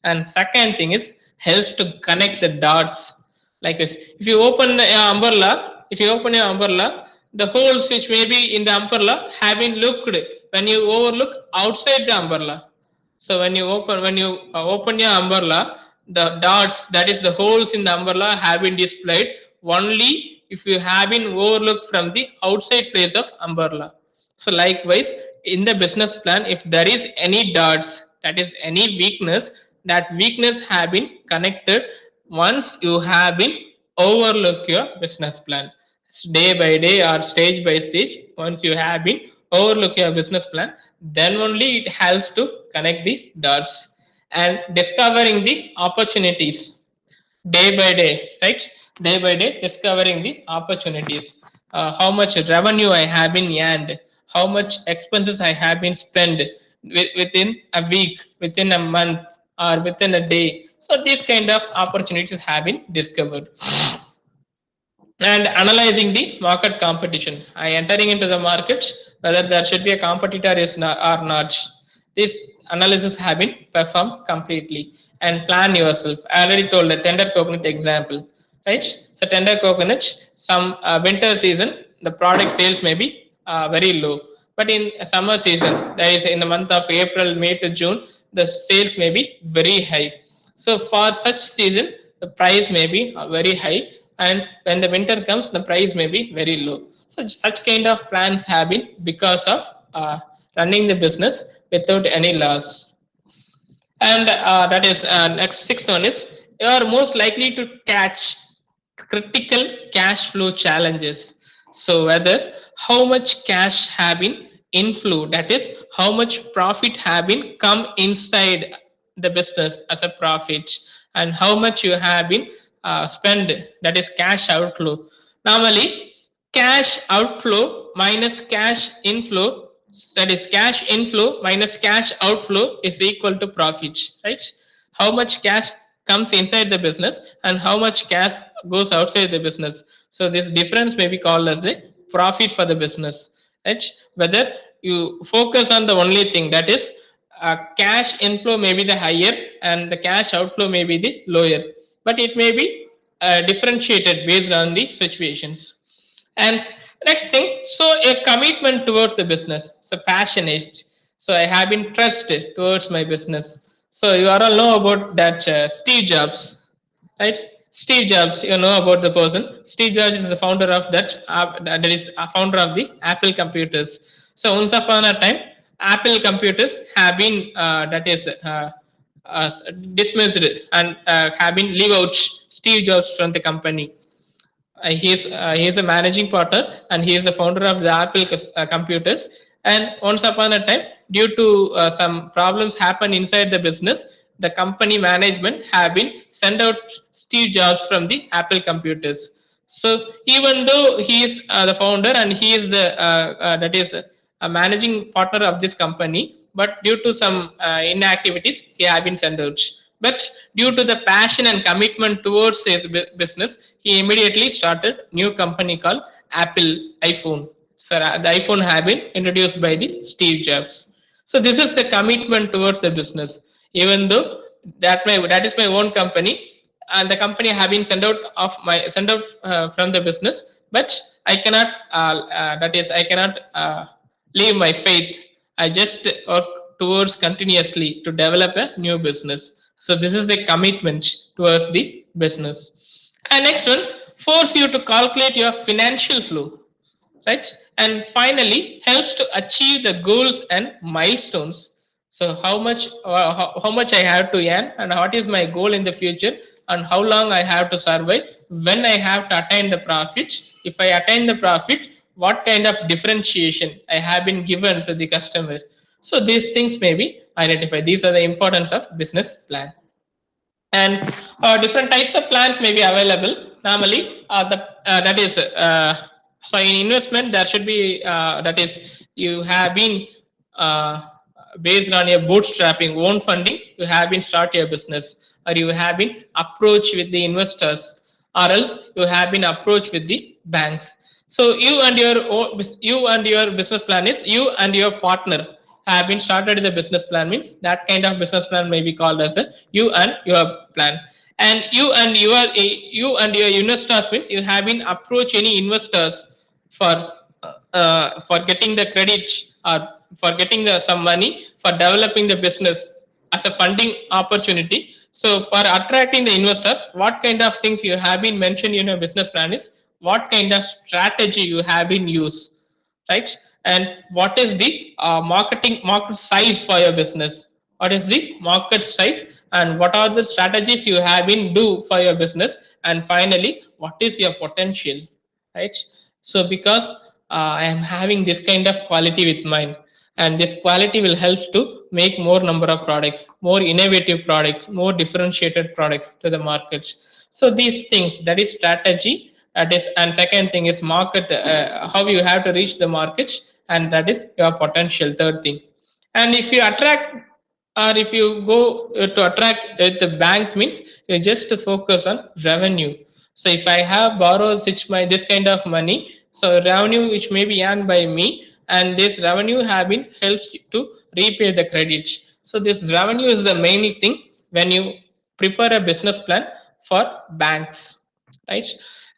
And second thing is helps to connect the dots. Like this, if you open the umbrella, if you open your umbrella, the holes which may be in the umbrella have been looked when you overlook outside the umbrella. So when you open your umbrella, the dots, that is the holes in the umbrella, have been displayed only if you have been overlooked from the outside place of umbrella. So likewise in the business plan, if there is any dots, that is any weakness, that weakness have been connected once you have been overlook your business plan day by day or stage by stage. Once you have been overlook your business plan, then only it helps to connect the dots. And discovering the opportunities day by day, right? Day by day discovering the opportunities. How much revenue I have been earned, how much expenses I have been spent within a week, within a month, or within a day. So these kind of opportunities have been discovered. And analyzing the market competition. I entering into the market, whether there should be a competitor is not or not. This analysis have been performed completely. And plan yourself. I already told the tender coconut example, right? So tender coconut, some winter season, the product sales may be very low. But in summer season, that is in the month of April, May to June, the sales may be very high. So for such season, the price may be very high, and when the winter comes, the price may be very low. So such kind of plans have been because of running the business without any loss. And that is next sixth one is you are most likely to catch critical cash flow challenges. So whether how much cash have been inflow, that is how much profit have been come inside the business as a profit, and how much you have been spend, that is cash outflow. Normally cash outflow minus cash inflow, that is cash inflow minus cash outflow is equal to profit, right? How much cash comes inside the business and how much cash goes outside the business. So this difference may be called as a profit for the business, right? Whether you focus on the only thing, that is cash inflow may be the higher and the cash outflow may be the lower, but it may be differentiated based on the situations. And next thing, so a commitment towards the business, so passionate. So I have been trusted towards my business. So you all know about that Steve Jobs, right? Steve Jobs, you know about the person. Steve Jobs is the founder of that is a founder of the Apple computers. So once upon a time, Apple computers have been uh, dismissed and have been leave out Steve Jobs from the company. He is a managing partner and he is the founder of the Apple computers. And once upon a time, due to some problems happen inside the business, the company management have been sent out Steve Jobs from the Apple computers. So even though he is the founder and he is the that is a managing partner of this company, but due to some inactivities, he have been sent out. But due to the passion and commitment towards his business, he immediately started new company called Apple iPhone. So the iPhone have been introduced by the Steve Jobs. So this is the commitment towards the business. Even though that is my own company, and the company have been sent out from the business, but I cannot I cannot leave my faith. I just work towards continuously to develop a new business. So this is the commitment towards the business. And next one, force you to calculate your financial flow, right? And finally helps to achieve the goals and milestones. So how much I have to earn and what is my goal in the future, and how long I have to survive, when I have to attain the profit, if I attain the profit, what kind of differentiation I have been given to the customer. So these things may be identified. These are the importance of business plan. And different types of plans may be available. Normally that is so in investment there should be that is you have been uh, based on your bootstrapping own funding, you have been start your business, or you have been approached with the investors, or else you have been approached with the banks. So you and your business plan is you and your partner have been started the business plan, means that kind of business plan may be called as a you and your plan. And you and your investors means you have been approach any investors for getting the credit, or for getting some money for developing the business as a funding opportunity. So for attracting the investors, what kind of things you have been mentioned in your business plan is what kind of strategy you have been used, right? And what is the market size for your business, what is the market size, and what are the strategies you have been do for your business, and finally what is your potential, right? So because I am having this kind of quality with mine, and this quality will help to make more number of products, more innovative products, more differentiated products to the markets. So these things, that is strategy, that is, and second thing is market, how you have to reach the markets, and that is your potential, third thing. And if you attract, or if you go to attract the banks, means you just focus on revenue. So if I have borrowed this kind of money, so revenue which may be earned by me, and this revenue have been helps to repay the credit. So this revenue is the main thing when you prepare a business plan for banks, right?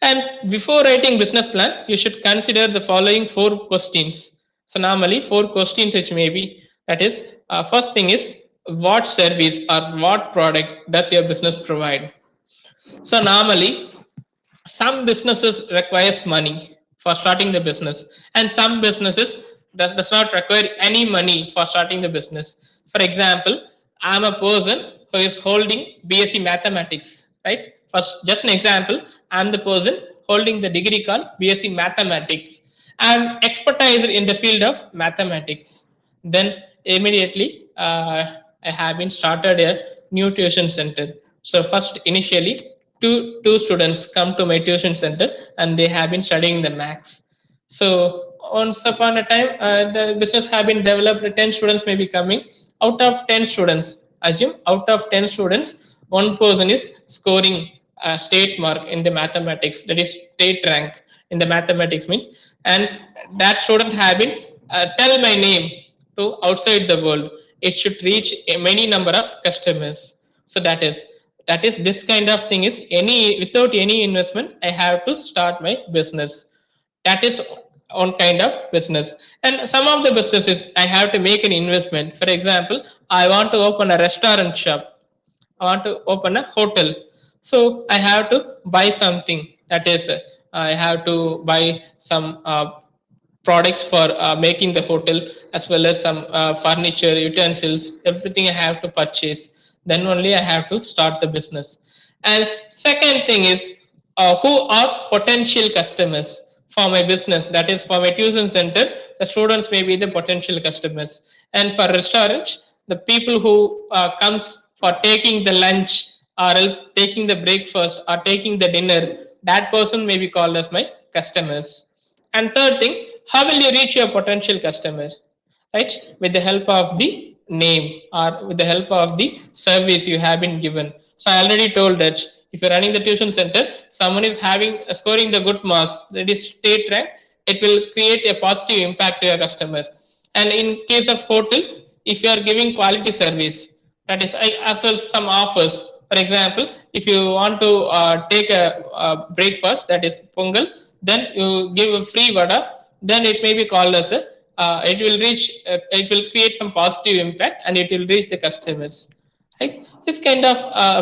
And before writing business plan, you should consider the following four questions. So normally four questions which may be, that is, first thing is what service or what product does your business provide. So normally some businesses requires money for starting the business, and some businesses does not require any money for starting the business. For example, I'm a person who is holding BSc mathematics, right? First, just an example, I'm the person holding the degree called BSc Mathematics. I'm expertise in the field of mathematics. Then immediately I have been started a new tuition center. So first initially two students come to my tuition center and they have been studying the maths. So once upon a time, the business have been developed. 10 students may be coming. Out of 10 students, assume out of 10 students, one person is scoring a state mark in the mathematics. That is state rank in the mathematics means, and that student have been tell my name to outside the world. It should reach a many number of customers. So that is this kind of thing is any without any investment. I have to start my business. That is one kind of business. And some of the businesses I have to make an investment. For example, I want to open a restaurant shop. I want to open a hotel. So I have to buy something. That is, I have to buy some products for making the hotel, as well as some furniture, utensils, everything I have to purchase. Then only I have to start the business. And second thing is, who are potential customers for my business? That is, for my tuition center, the students may be the potential customers. And for restaurants, the people who comes for taking the lunch, or else taking the breakfast, or taking the dinner, that person may be called as my customers. And third thing, how will you reach your potential customer? Right? With the help of the name, or with the help of the service you have been given. So I already told that if you're running the tuition center, someone is having scoring the good marks, that is state rank, it will create a positive impact to your customer. And in case of hotel, if you are giving quality service, that is as well some offers. For example, if you want to take a breakfast, that is pongal, then you give a free vada, then it may be called as a it will create some positive impact and it will reach the customers. Right? This kind of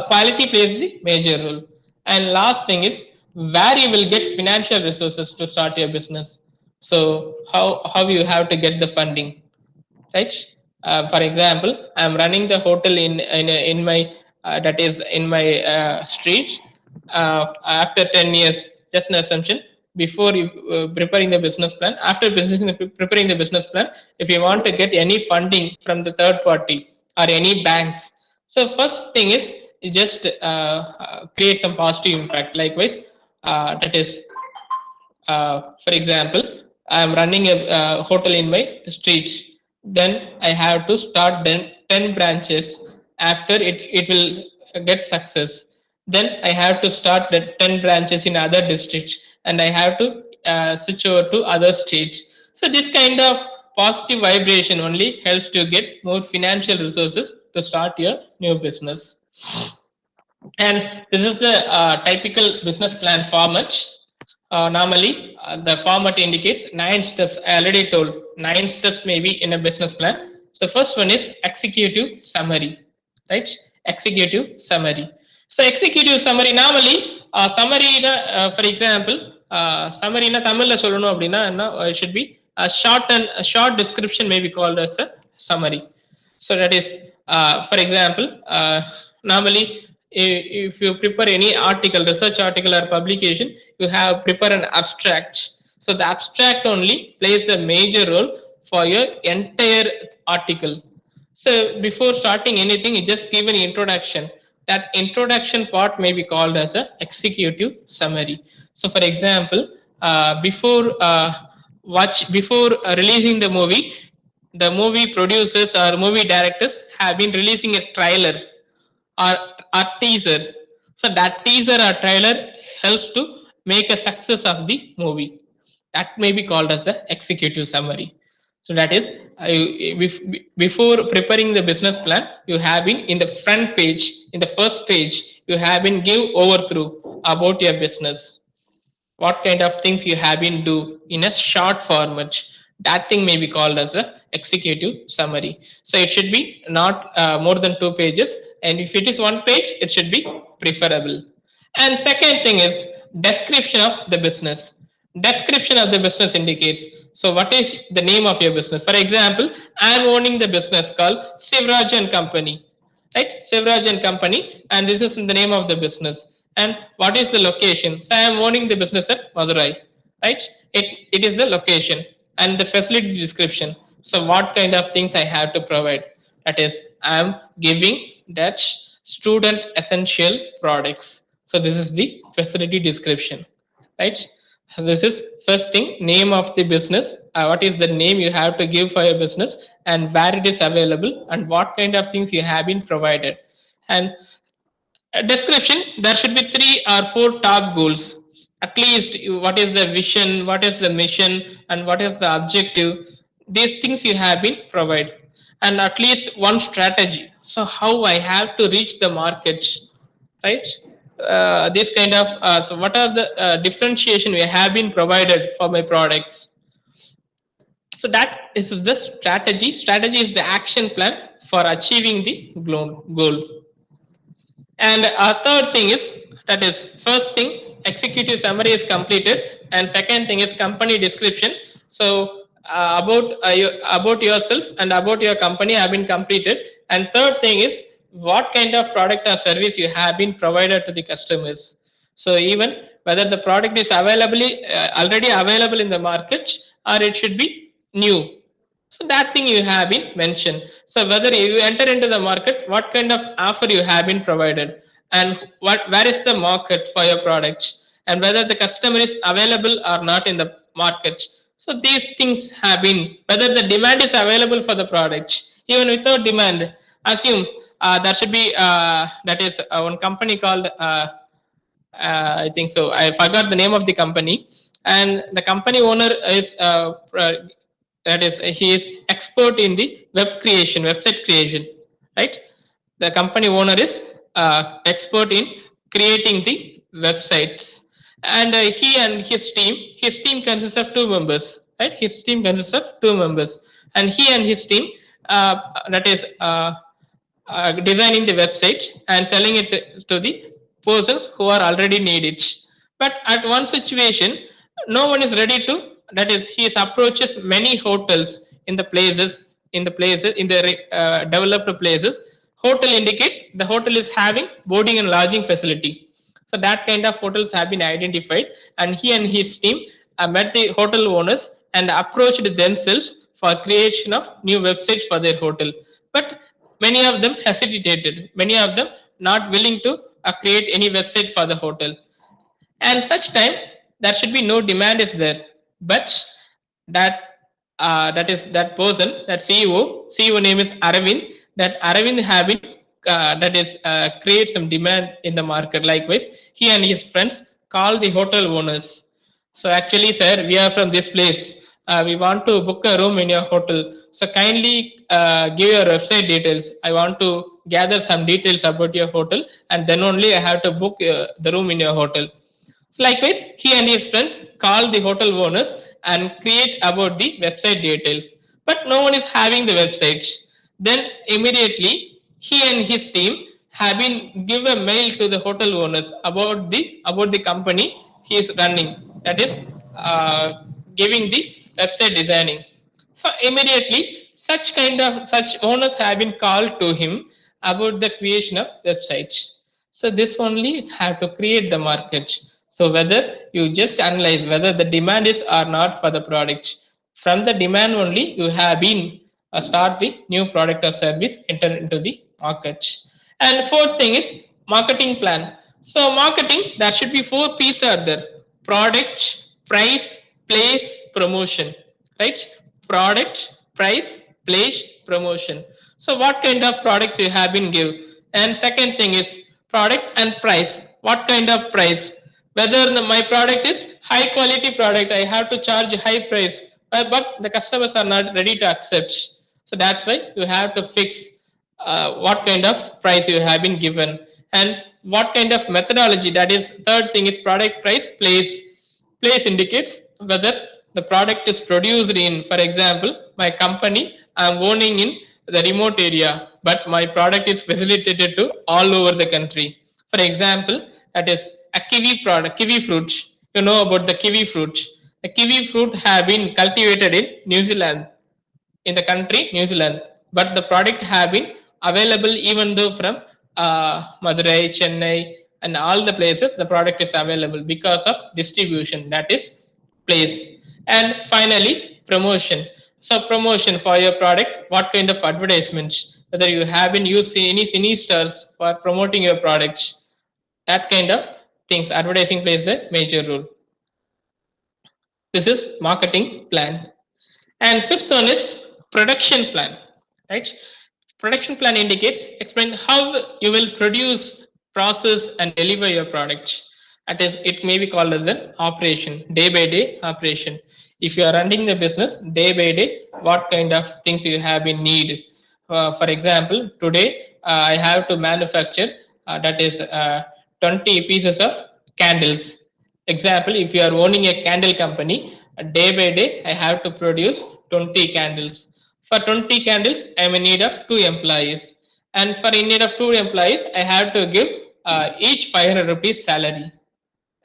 quality plays the major role. And last thing is where you will get financial resources to start your business. So how you have to get the funding, right? For example, I'm running the hotel in my that is in my street. After 10 years, just an assumption. Before you preparing the business plan, after preparing the business plan, if you want to get any funding from the third party or any banks, so first thing is you just create some positive impact. Likewise, that is for example, I am running a hotel in my street. Then I have to start then 10 branches. After it will get success. Then I have to start the 10 branches in other districts, and I have to switch over to other states. So this kind of positive vibration only helps to get more financial resources to start your new business. And this is the typical business plan format. Normally, the format indicates 9 steps. I already told 9 steps maybe in a business plan. So first one is executive summary, right? Executive summary. So executive summary normally summary, for example, summary in Tamil சொல்லணும் அப்படின்னா should be a short description may be called as a summary. So that is, for example, normally if you prepare any article, research article or publication, you have prepare an abstract. So the abstract only plays a major role for your entire article. So before starting anything, you just give an introduction. That introduction part may be called as a executive summary. So for example, before releasing the movie producers or movie directors have been releasing a trailer or a teaser. So that teaser or trailer helps to make a success of the movie. That may be called as the executive summary. So that is, before preparing the business plan, you have been in the front page, in the first page, you have been give overthrow about your business. What kind of things you have been do in a short format. That thing may be called as a executive summary. So it should be not more than 2 pages, and if it is 1 page, it should be preferable. And second thing is description of the business. Description of the business indicates, so what is the name of your business? For example, I am owning the business called Sivraj and Company, right? Sivraj and Company, and this is the name of the business. And what is the location? So I am owning the business at Madurai, right? It is the location and the facility description. So what kind of things I have to provide? That is, I am giving that student essential products. So this is the facility description, right? So this is first thing, name of the business. What is the name you have to give for your business and where it is available and what kind of things you have been provided. And description, there should be 3 or 4 top goals. At least what is the vision, what is the mission, and what is the objective. These things you have been provided. And at least one strategy. So how I have to reach the markets, right? This kind of, so what are the differentiation we have been provided for my products? So that is the strategy. Strategy is the action plan for achieving the goal. And a third thing is, that is, first thing, executive summary is completed, and second thing is company description. So about yourself and about your company have been completed, and third thing is what kind of product or service you have been provided to the customers. So even whether the product is already available in the market or it should be new. So that thing you have been mentioned. So whether you enter into the market, what kind of offer you have been provided, and where is the market for your products, and whether the customer is available or not in the market. So these things have been, whether the demand is available for the products. Even without demand, assume there should be that is one company called I think so. I forgot the name of the company, and the company owner is that is he is expert in the website creation, right? The company owner is expert in creating the websites, and he and his team consists of 2 members, right? His team consists of 2 members, and he and his team that is. Designing the website and selling it to the persons who are already need it. But at one situation, no one is ready to. That is, he approaches many hotels in the developed places. Hotel indicates the hotel is having boarding and lodging facility. So that kind of hotels have been identified, and he and his team met the hotel owners and approached themselves for creation of new websites for their hotel. But many of them hesitated. Many of them not willing to create any website for the hotel. And such time there should be no demand is there, but that that person, that CEO name is Aravind. That Aravind have been that is create some demand in the market. Likewise, he and his friends call the hotel owners. So actually, sir, we are from this place. We want to book a room in your hotel. So kindly give your website details. I want to gather some details about your hotel, and then only I have to book the room in your hotel. So likewise, he and his friends call the hotel owners and create about the website details. But no one is having the websites. Then immediately he and his team have been give a mail to the hotel owners about the company he is running. That is giving the website designing. So immediately such owners have been called to him about the creation of websites. So this only have to create the market. So whether you just analyze whether the demand is or not for the product. From the demand only you have been start the new product or service enter into the market. And fourth thing is marketing plan. So marketing, there should be 4 P's are there: product, price, place, promotion, right? Product, price, place, promotion. So what kind of products you have been give? And second thing is product and price. What kind of price? Whether my product is high quality product, I have to charge high price, but the customers are not ready to accept. So that's why you have to fix what kind of price you have been given, and what kind of methodology. That is third thing is product, price, place. Place indicates whether the product is produced in, for example, my company I'm owning in the remote area, but my product is facilitated to all over the country. For example, that is a kiwi fruit. You know about the kiwi fruit. The kiwi fruit have been cultivated in New Zealand, in the country New Zealand, but the product have been available even though from Madurai, Chennai, and all the places the product is available because of distribution, that is place. And finally, promotion. So promotion for your product, what kind of advertisements, whether you have been using any cine stars for promoting your products, that kind of things, advertising plays the major role. This is marketing plan. And fifth one is production plan, right? Production plan indicates, explain how you will produce, process, and deliver your products. That is, it may be called as an operation, day by day operation. If you are running the business day by day, what kind of things you have in need? For example, today I have to manufacture that is 20 pieces of candles. Example, if you are owning a candle company, day by day I have to produce 20 candles. For 20 candles, I am in need of 2 employees. And for in need of 2 employees, I have to give each 500 rupees salary,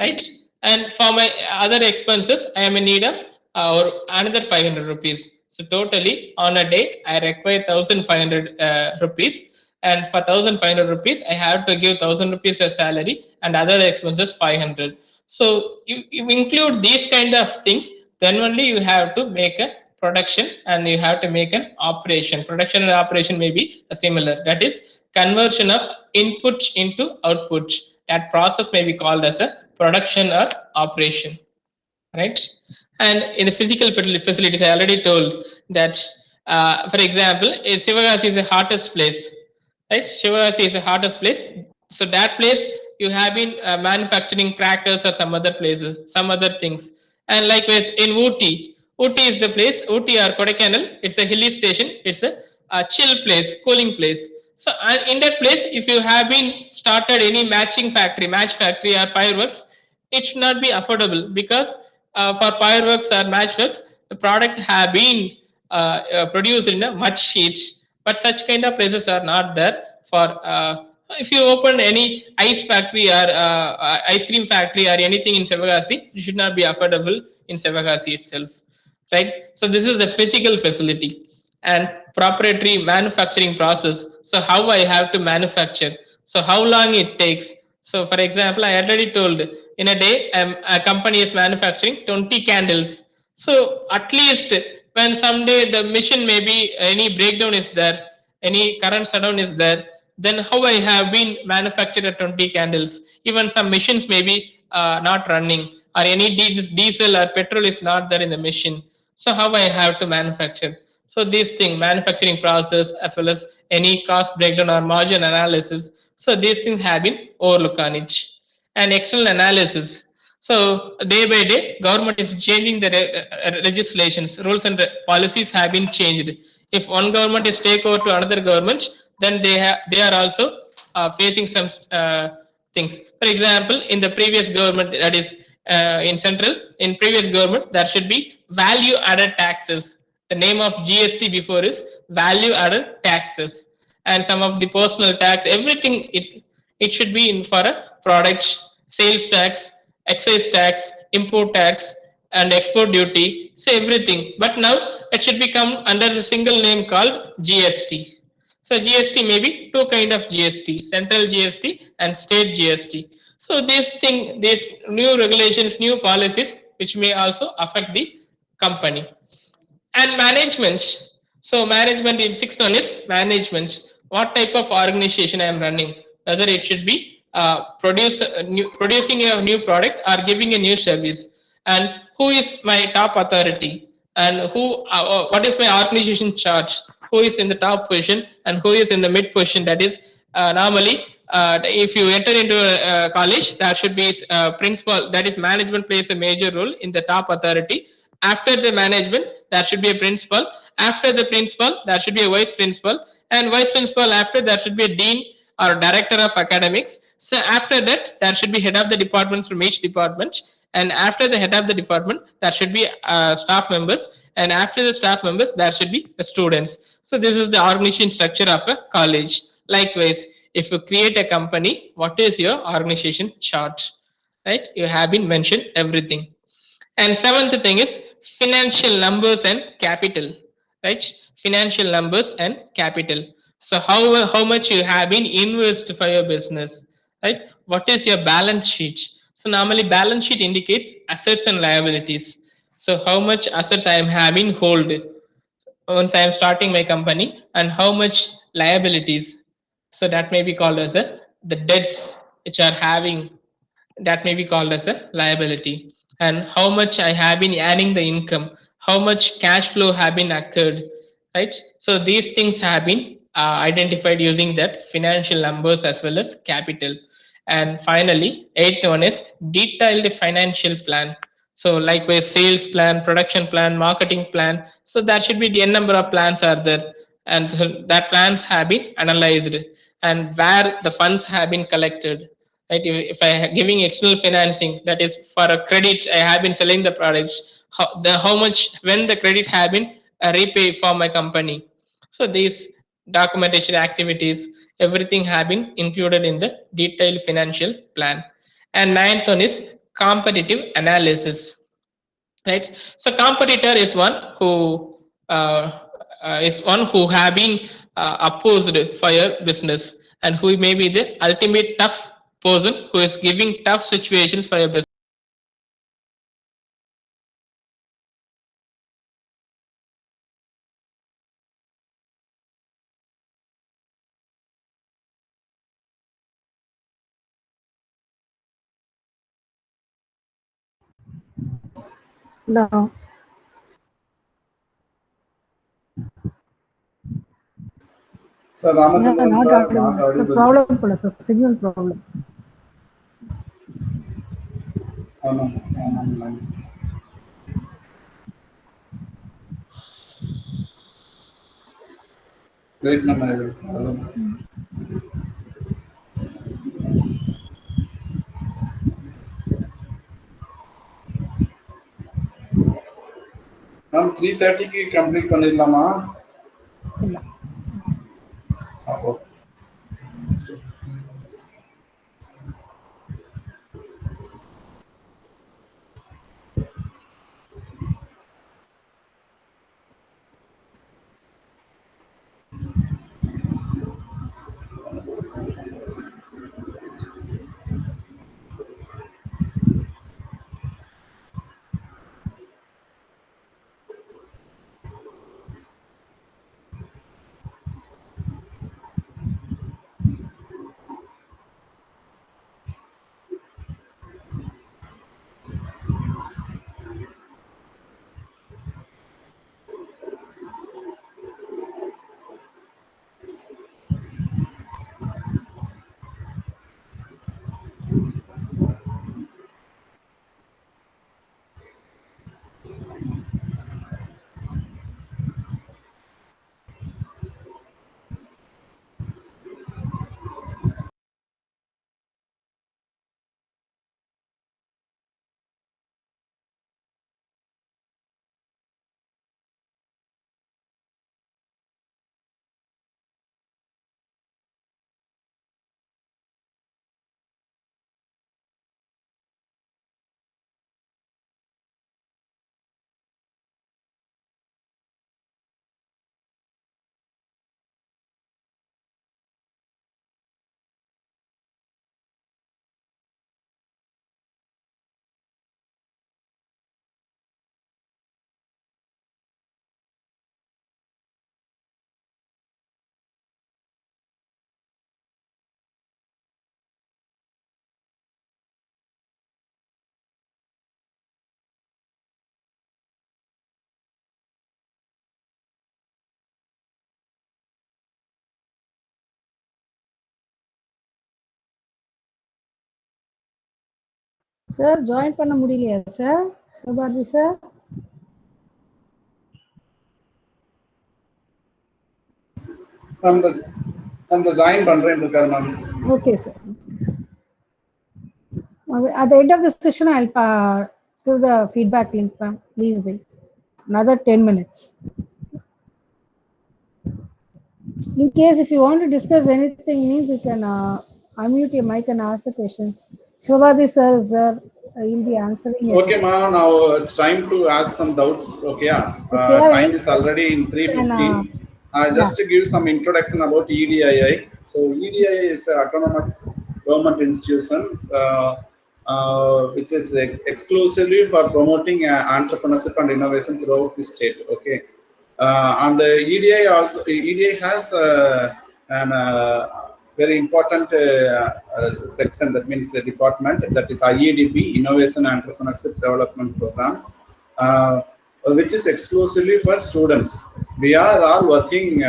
right? And for my other expenses, I am in need of or another 500 rupees. So totally on a day, I require 1500 rupees. And for 1500 rupees, I have to give 1000 rupees as salary and other expenses 500. So you include these kind of things, then only you have to make a production and you have to make an operation. Production and operation may be similar. That is conversion of input into output. That process may be called as a production or operation, right? And in the physical facilities, I already told that, for example, Sivagasi is the hottest place, right? Sivagasi is the hottest place. So that place you have been manufacturing crackers or some other places, some other things. And likewise in Ooty, Ooty is the place, Ooty or Kodaikanal, it's a hilly station, it's a chill place, cooling place. So in that place, if you have been started any match factory or fireworks, it should not be affordable because for fireworks or matchworks, the product have been produced in a much sheets, but such kind of places are not there. For if you open any ice factory or ice cream factory or anything in Sivagasi, it should not be affordable in Sivagasi itself, right? So this is the physical facility and proprietary manufacturing process. So how I have to manufacture, so how long it takes. So for example, I already told in a day a company is manufacturing 20 candles. So at least when someday the machine maybe any breakdown is there, any current shutdown is there, then how I have been manufactured at 20 candles. Even some machines may be not running or any diesel or petrol is not there in the machine. So how I have to manufacture. So this thing, manufacturing process as well as any cost breakdown or margin analysis. So these things have been overlooked on it. And external analysis. So day by day, government is changing the legislations, rules and policies have been changed. If one government is take over to another government, then they are also facing some things. For example, in the previous government, that is in previous government, there should be value added taxes. The name of GST before is value added taxes, and some of the personal tax, everything it should be in for a products, sales tax, excise tax, import tax, and export duty. So everything. But now it should become under the single name called GST. So GST may be two kind of GST, central GST and state GST. So these new regulations, new policies, which may also affect the company. And management. So management in sixth one is management. What type of organization I am running? Whether it should be producing a new product or giving a new service, and who is my top authority, and what is my organization charge? Who is in the top position and who is in the mid position? That is normally if you enter into a college, there should be principal. That is management plays a major role in the top authority. After the management, there should be a principal. After the principal, there should be a vice principal, and vice principal after there should be a dean or director of academics. So after that, there should be head of the departments from each department, and after the head of the department, there should be staff members, and after the staff members, there should be the students. So this is the organization structure of a college. Likewise, if you create a company, what is your organization chart? Right? You have been mentioned everything. And seventh thing is financial numbers and capital, right? Financial numbers and capital. So how much you have been invest for your business, right? what is your balance sheet? So normally balance sheet indicates assets and liabilities. So how much assets I am having hold once I am starting my company, and how much liabilities. So that may be called as the debts which are having, that may be called as a liability. And how much I have been earning the income, how much cash flow have been occurred, right? So these things have been identified using that financial numbers as well as capital. And finally, eighth one is detailed financial plan. So likewise, sales plan, production plan, marketing plan. So there should be the n number of plans are there, and so that plans have been analyzed, and where the funds have been collected. Right? If I giving external financing, that is for a credit, I have been selling the products. How much when the credit have been repay for my company. So these documentation activities, everything have been included in the detailed financial plan. And ninth one is competitive analysis, right? So competitor is one who have been opposed for your business, and who may be the ultimate tough person who is giving tough situations for your business. No, Sir, yeah, Ramachandran not sir, audible. not It's a audible. problem for us, a signal problem. ஆமாம். Wait, ma'am, I will. Ma'am, 3:30 complete பண்ணிடலாமா? இல்ல. Okay. Sir join பண்ண முடியலையா sir? சுபாதி sir? அந்த join பண்றேன் இருக்காரு ma'am. Okay, sir. At the end of the session, I'll give the feedback link, ma'am. Please wait. Another 10 minutes. In case if you want to discuss anything, means you can unmute your mic and ask the questions. Shobhadi sir, he'll be answering. Okay, ma'am. Now it's time to ask some doubts. Okay, time is already in 3:15. Just to give some introduction about EDII. So EDII is autonomous government institution which is exclusively for promoting entrepreneurship and innovation throughout the state. Okay, and EDI also has an very important section, that means a department, that is IEDP, Innovation Entrepreneurship Development Program, which is exclusively for students. We are all working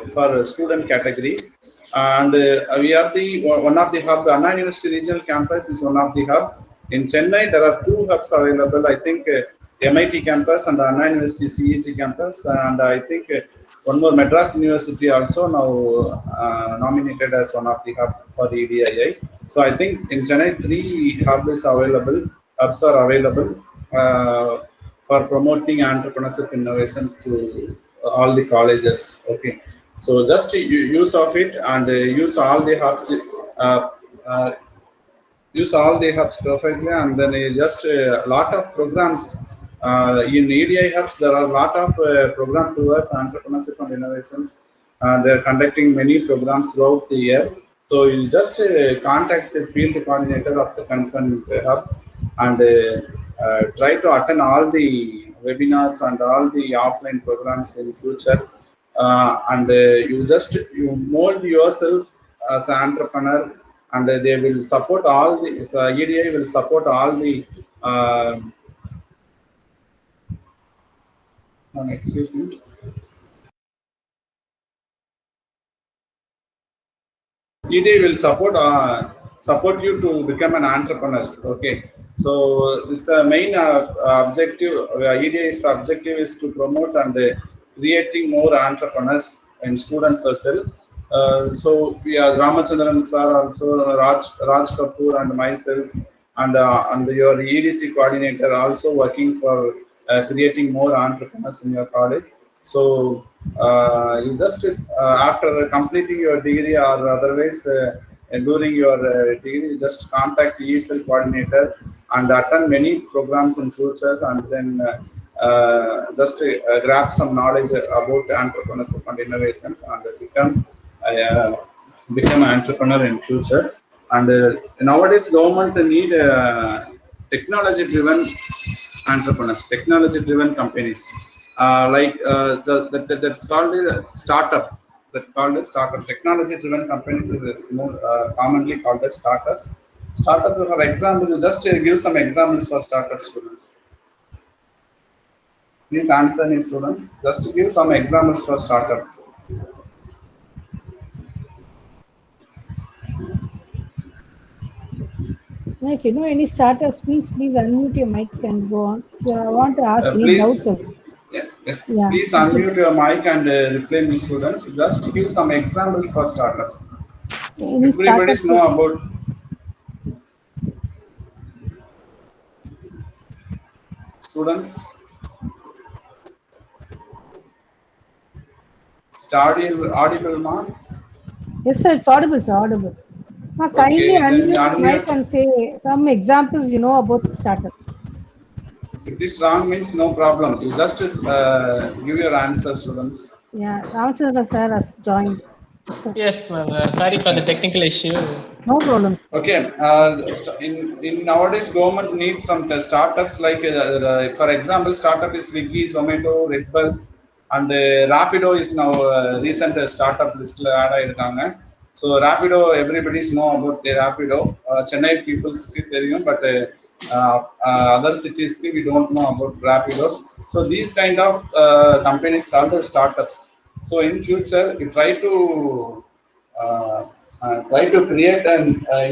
for student categories, and we are the one of the hub. Anna University Regional Campus is one of the hub. In Chennai, there are 2 hubs available. I think MIT campus and Anna University CEG campus, and I think one more, Madras University, also now nominated as one of the hub for EDII. So I think in Chennai 3 hubs are available for promoting entrepreneurship innovation to all the colleges. Okay, so just use of it and use all the hubs. Use all the hubs perfectly, and then just a lot of programs in EDI hubs. There are a lot of program towards entrepreneurship and innovations. They are conducting many programs throughout the year. So you just contact the field coordinator of the concerned hub and try to attend all the webinars and all the offline programs in future. And you mold yourself as an entrepreneur, and they will support all the EDI will support all the excuse me. EDI will support you to become an entrepreneur. Okay, so this main objective, EDI's objective is to promote and creating more entrepreneurs in student circle. So we are Ramachandran sir, also Raj Kapoor and myself, and your EDC coordinator also working for creating more entrepreneurs in your college. So you just after completing your degree or otherwise during your degree, just contact ESL coordinator and attend many programs in futures, and then just grab some knowledge about entrepreneurship and innovations, and become an entrepreneur in future. And nowadays government need technology-driven entrepreneurs, technology-driven companies. That's called a startup. That called a startup. Technology-driven companies is more commonly called as startups. Startup, for example, just give some examples for startup students. Please answer, any students. Just give some examples for startup. If you know any startups, please unmute your mic and go on. If you want to ask any doubts. Yes, please unmute your mic and reply me, students. Just give some examples for startups. Everybody know about. Students, audible, ma? Yes, sir, it's audible, sir, audible. Kindly unmute mic and say some examples you know about startups. If it is wrong, means no problem. You just give your answer, students. Yeah, Ramachandra sir has joined. Yes, ma'am. Sorry for the technical issue. No problems. Okay. In nowadays, government needs some startups like, for example, startup is Swiggy, Zomato, Redbus, and Rapido is now recent startup list add ஆயிருக்காங்க. So Rapido, everybody know about the Rapido. Chennai people தெரியும், but other cities we don't know about Rapidos. So these kind of companies called startups. So in future, we try to create an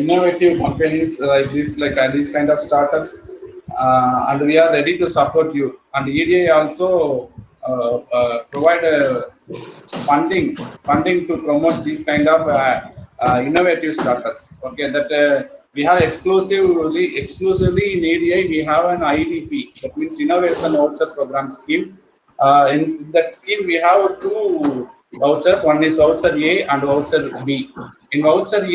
innovative companies like this, these kind of startups, and we are ready to support you. And EDI also provide funding to promote these kind of innovative startups. Okay, that we have exclusively in EDI we have an IDP, that means Innovation Voucher Program scheme. In that scheme we have 2 vouchers. One is voucher A and voucher B. In voucher A,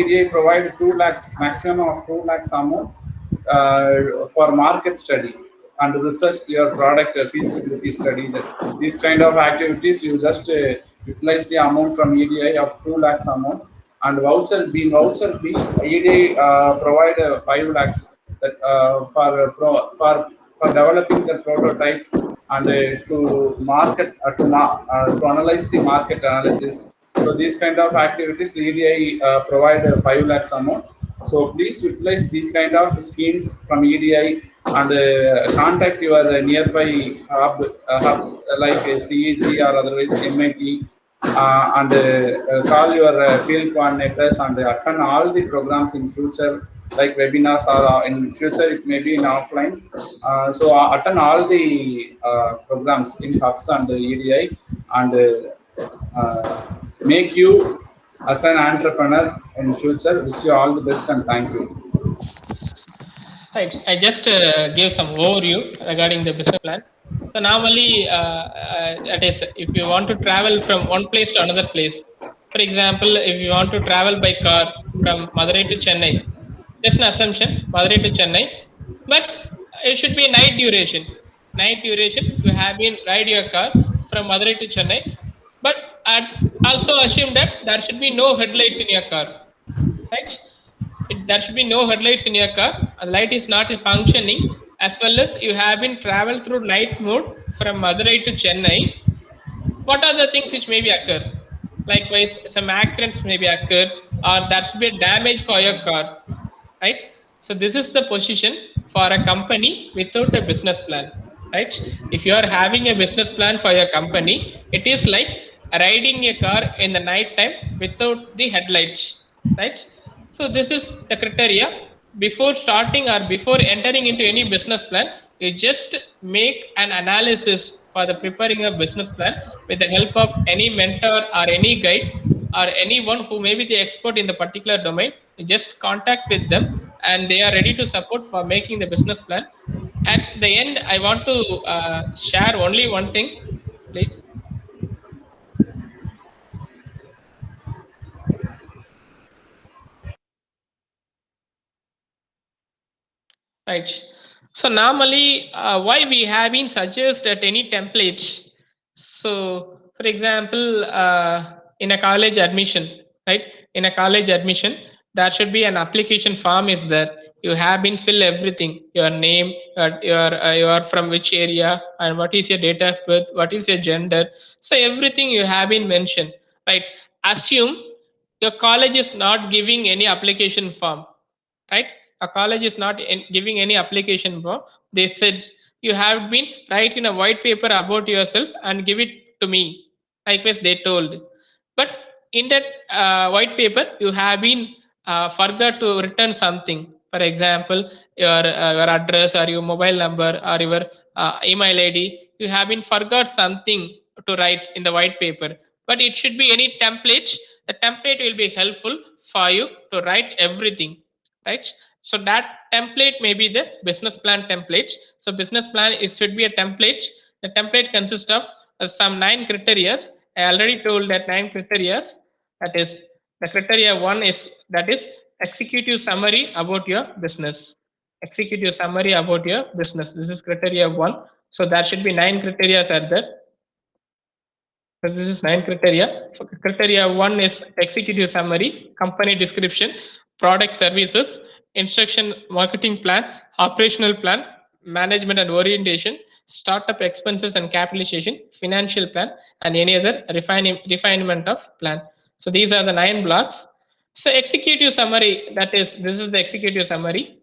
EDI provide 2 lakhs, maximum of 2 lakhs amount for market study and research your product feasibility study. These kind of activities, you just utilize the amount from EDI of 2 lakhs amount, And voucher B, EDI provide 5 lakhs that for developing the prototype and to analyze the market analysis. So these kind of activities, the EDI provide 5 lakhs amount. So please utilize these kind of schemes from EDI and contact your nearby hubs like CEG or otherwise MIT, and call your field coordinators and attend all the programs in future, like webinars, or in future it may be in offline. So attend all the programs in hubs and EDI, and make you as an entrepreneur in future. Wish you all the best and thank you. Right. I just gave some overview regarding the business plan. So normally, that is, if you want to travel from one place to another place, for example, if you want to travel by car from Madurai to Chennai, just an assumption, Madurai to Chennai, but it should be night duration. Night duration, you have been ride your car from Madurai to Chennai, but also assume that there should be no headlights in your car, right? There should be no headlights in your car. A light is not functioning, as well as you have been traveled through night mode from Madurai to Chennai. What are the things which may be occur? Likewise, some accidents may be occurred, or there should be damage for your car, right? So this is the position for a company without a business plan, right? If you are having a business plan for your company, it is like riding a car in the night time without the headlights, right? So this is the criteria. Before starting or before entering into any business plan, you just make an analysis for the preparing a business plan with the help of any mentor or any guide or anyone who may be the expert in the particular domain. You just contact with them and they are ready to support for making the business plan. At the end, I want to share only one thing, please. Right. So normally, why we have been suggested any templates. So, for example, in a college admission, right? In a college admission, there should be an application form is there. You have been fill everything: your name, you are from which area, and what is your date of birth, what is your gender. So everything you have been mentioned, right? Assume your college is not giving any application form, right? A college is not giving any application form. They said you have been write in a white paper about yourself and give it to me, likewise they told. But in that white paper you have been forgot to return something. For example, your address or your mobile number or your email id, you have been forgot something to write in the white paper. But it should be any template. The template will be helpful for you to write everything, right? So that template may be the business plan template. So business plan, it should be a template. The template consists of some 9 criteria. I already told that 9 criteria. That is, the criteria 1 is, that is, executive summary about your business. Executive summary about your business, this is criteria 1. So there should be 9 criteria are there. So this is 9 criteria. Criteria 1 is executive summary, company description, product services, instruction, marketing plan, operational plan, management and orientation, startup expenses and capitalization, financial plan, and any other refinement of plan. So these are the 9 blocks. So executive summary, that is, this is the executive summary.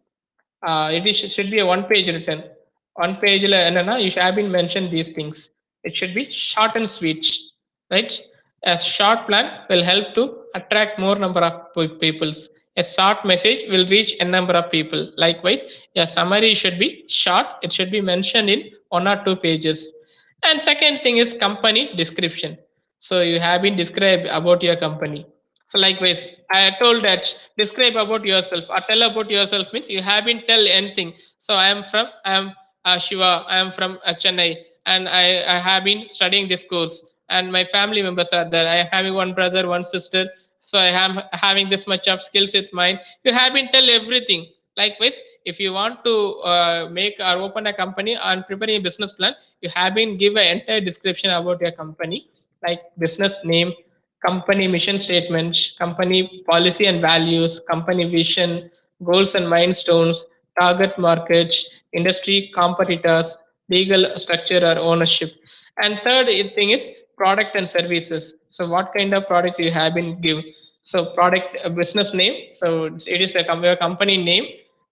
Should be a 1-page written. 1 page you should have been mentioned these things. It should be short and sweet, right? A short plan will help to attract more number of peoples. A short message will reach a number of people. Likewise, a summary should be short. It should be mentioned in 1 or 2 pages. And second thing is company description. So you have been described about your company. So likewise, I told that describe about yourself or tell about yourself means you haven't tell anything. So I am Shiva, I am from Chennai, and I have been studying this course, and my family members are there. I am having one brother, one sister. So I am having this much of skills with mine. You have been tell everything. Likewise, if you want to make or open a company and preparing a business plan, you have been give an entire description about your company, like business name, company mission statements, company policy and values, company vision, goals and milestones, target markets, industry competitors, legal structure or ownership. And third thing is product and services. So what kind of products you have been given? So product business name. So it is your company name,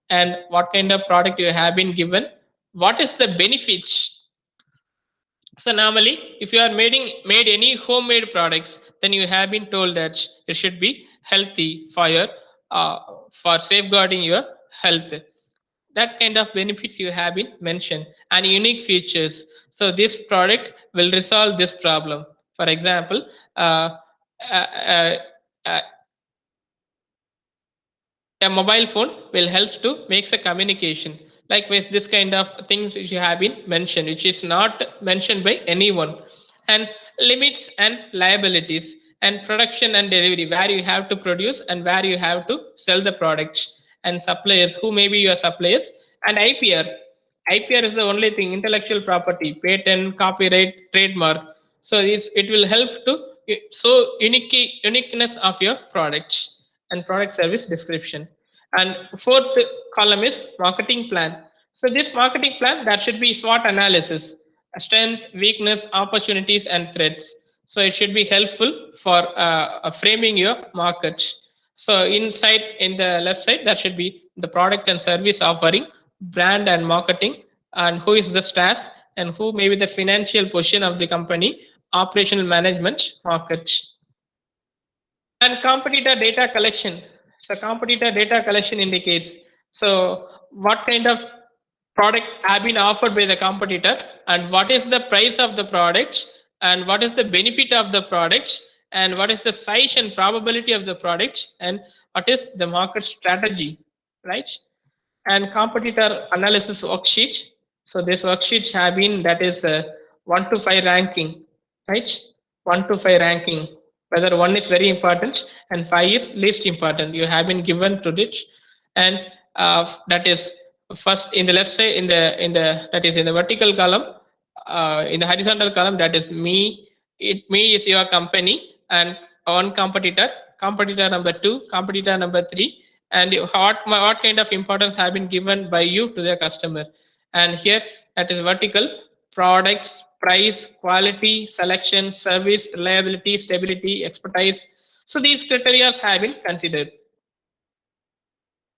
and what kind of product you have been given. What is the benefits? So normally, if you are made any homemade products, then you have been told that it should be healthy for your for safeguarding your health. That kind of benefits you have been mentioned, and unique features. So this product will resolve this problem. For example, uh, uh, uh, a mobile phone will help to makes a communication. Likewise, this kind of things which you have been mentioned, which is not mentioned by anyone. And limits and liabilities, and production and delivery, where you have to produce and where you have to sell the products, and suppliers, who may be your suppliers, and IPR. IPR is the only thing, intellectual property, patent, copyright, trademark. So it will help to so uniqueness of your products, and product service description. And fourth column is marketing plan. So this marketing plan, that should be SWOT analysis, strength, weakness, opportunities, and threats. So it should be helpful for framing your market. So inside in the left side, that should be the product and service offering, brand and marketing, and who is the staff, and who may be the financial position of the company, operational management, markets. And competitor data collection. So competitor data collection indicates, so what kind of product have been offered by the competitor, and what is the price of the product, and what is the benefit of the product, and what is the size and probability of the product, and what is the market strategy, right? And competitor analysis worksheet. So this worksheet have been, that is 1 to 5 ranking, right? 1 to 5 ranking, whether 1 is very important and 5 is least important. You have been given to it, and that is first in the left side, in the that is in the vertical column, in the horizontal column, that is me. Me is your company, and one competitor, competitor number 2, competitor number 3, and what kind of importance have been given by you to the customer. And here, that is vertical: products, price, quality, selection, service, reliability, stability, expertise. So these criteria have been considered.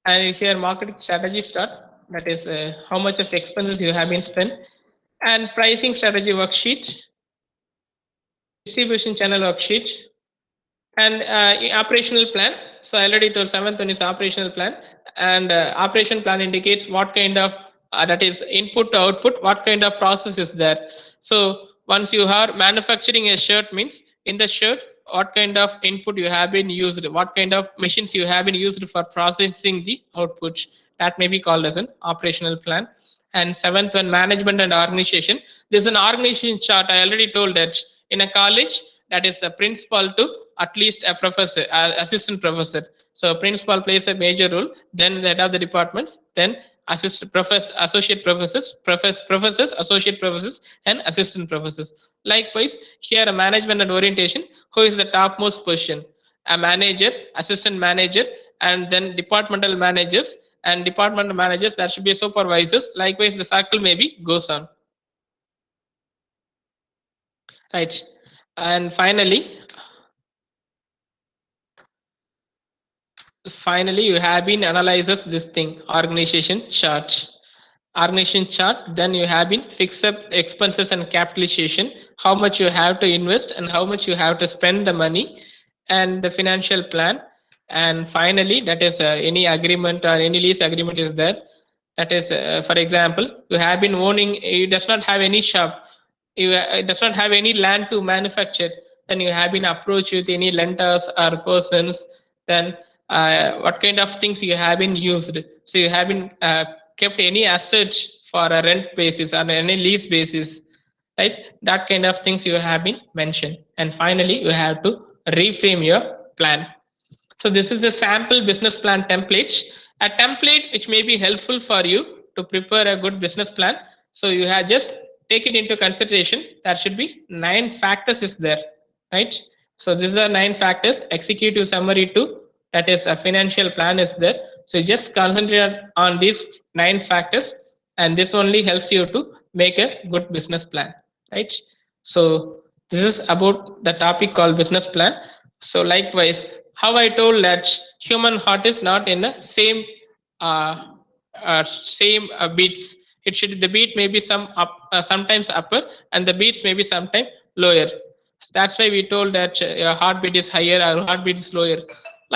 And here marketing strategy start, that is how much of expenses you have been spent, and pricing strategy worksheet, distribution channel worksheet, and operational plan. So I already told, seventh one is operational plan, and operation plan indicates what kind of that is input to output, what kind of process is there. So once you are manufacturing a shirt, means in the shirt, what kind of input you have been used, what kind of machines you have been used for processing the output, that may be called as an operational plan. And seventh one, management and organization. There's an organization chart. I already told that in a college, that is a principal to at least a professor, assistant professor. So principal plays a major role, then the head of the departments, then assistant professor, associate professors, professors, associate professors, and assistant professors. Likewise, here a management and orientation, who is the topmost position? A manager, assistant manager, and then departmental managers, and departmental managers, that should be supervisors. Likewise, the circle maybe goes on. Right. And finally, you have been analyzes this thing, organization chart. Organization chart, then you have been fix up expenses and capitalization, how much you have to invest and how much you have to spend the money, and the financial plan. And finally, that is any agreement or any lease agreement is there. That is for example, you have been owning, you does not have any shop, you does not have any land to manufacture, then you have been approached with any lenders or persons. Then what kind of things you have been used, so you have been kept any assets for a rent basis or any lease basis, right? That kind of things you have been mentioned. And finally, you have to reframe your plan. So this is a sample business plan template, a template which may be helpful for you to prepare a good business plan. So you have just take it into consideration. There should be 9 factors is there, right? So these are 9 factors. Executive summary 2, that is a financial plan is there. So just concentrate on these 9 factors, and this only helps you to make a good business plan, right? So this is about the topic called business plan. So likewise, how I told that human heart is not in the same beats. It should, the beat may be sometimes upper, and the beats may be sometimes lower. That's why we told that your heartbeat is higher or heartbeat is lower.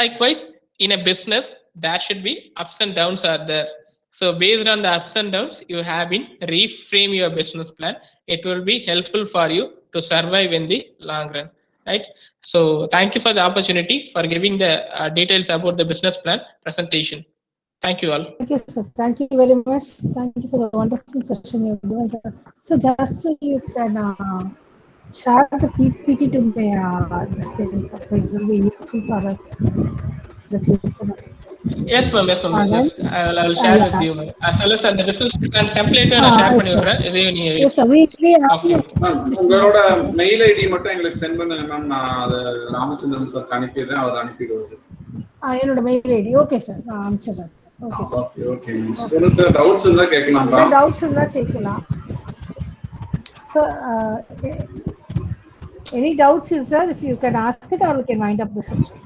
Likewise, in a business, there should be ups and downs are there. So based on the ups and downs, you have been reframe your business plan. It will be helpful for you to survive in the long run, right? So thank you for the opportunity for giving the details about the business plan presentation. Thank you all. Thank you, sir. Thank you very much. Thank you for the wonderful session you've given, sir. So just you can share the PPT to my this thing, sir. So it will be useful for us in the future. Yes, ma'am. Yes, ma'am. Then, Just I will share with yeah. you, ma'am. As well as the business plan template நான் share பண்ணி Sir. விடுறேன். இது நீங்க Yes, use sir. We okay, okay. உங்களோட mail ID மட்டும் எங்களுக்கு send பண்ணுங்க ma'am. நான் அதை ராமச்சந்திரன் சார் அனுப்பிடுறேன், அவர் அனுப்பிடுவாரு. என்னோட மெயில் ஐடி ஓகே சார், நான் அனுப்பிச்சிடுறேன் sir. Okay sir. Okay okay. Students doubts இருந்தா கேட்கலாம்ப்பா. டவுட்ஸ் இருந்தா கேட்கலாம். So any doubts, sir, if you can ask it, or we can wind up the session.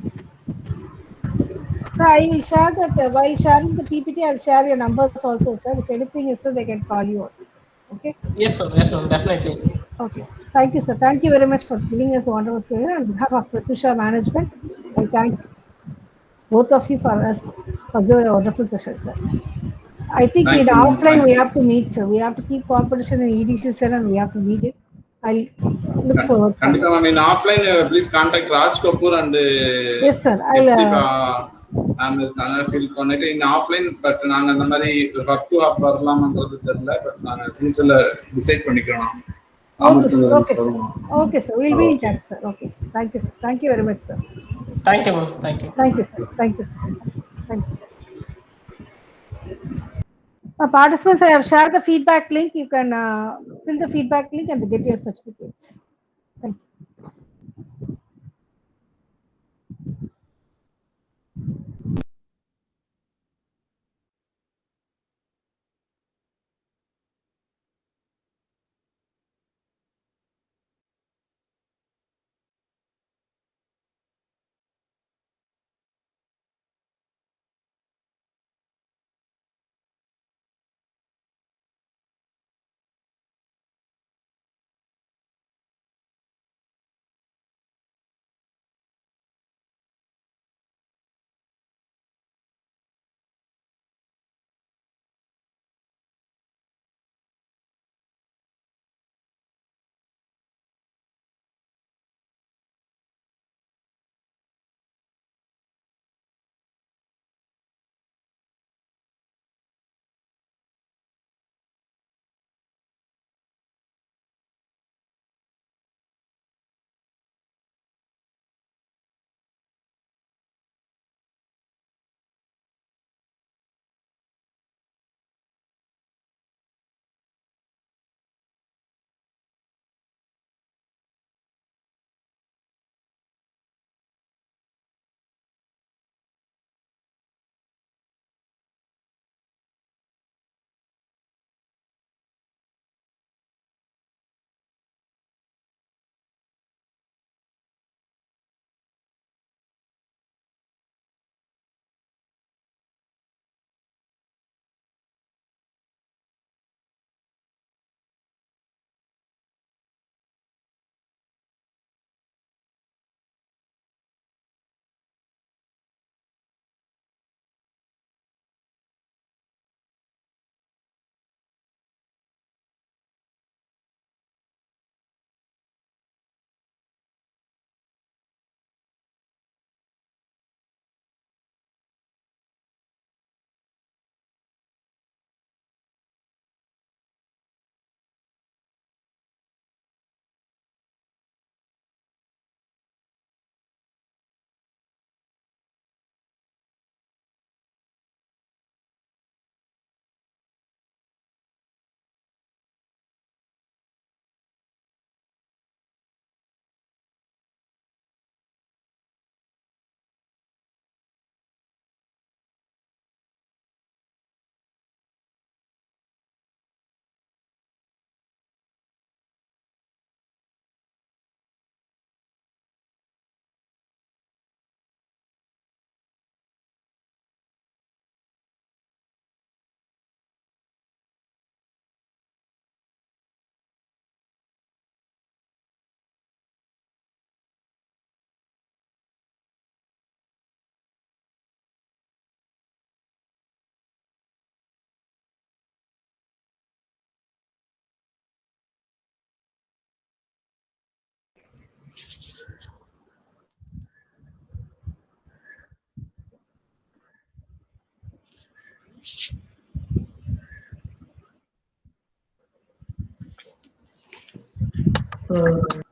So I will share that while sharing the PPT, I'll share your numbers also, sir. If anything is, sir, they can call you also, sir. Okay? Yes, ma'am. Yes, ma'am. Definitely. Okay, sir. Thank you, sir. Thank you very much for giving us a wonderful favor. On behalf of Pratusha Management, I thank both of you for us for giving a wonderful session, sir. I think Thank in you, ma'am. offline Thank we you. have to meet, sir. We have to keep competition in EDC, sir, and we have to meet it. I'll look forward. கண்டிப்பா ma'am. In offline please contact Raj Kapoor and Yes, sir. I'll நாங்க feel பண்ணிட்டு இன் offline. But நாங்க அந்த மாதிரி work to hub வரலாம்ன்றது தெரியல. But நாங்க ஃபியூச்சர்ல decide பண்ணிக்கிறோம். okay, sir. Okay, sir. We'll be in touch, sir. Okay, sir. Thank you, sir. Thank you very much, sir. Thank you, ma'am. Thank you. Thank you, sir. Thank you, sir. Thank you. Participants, I have shared the feedback link. You can fill the feedback link and get your certificates. Thank you. Hmm.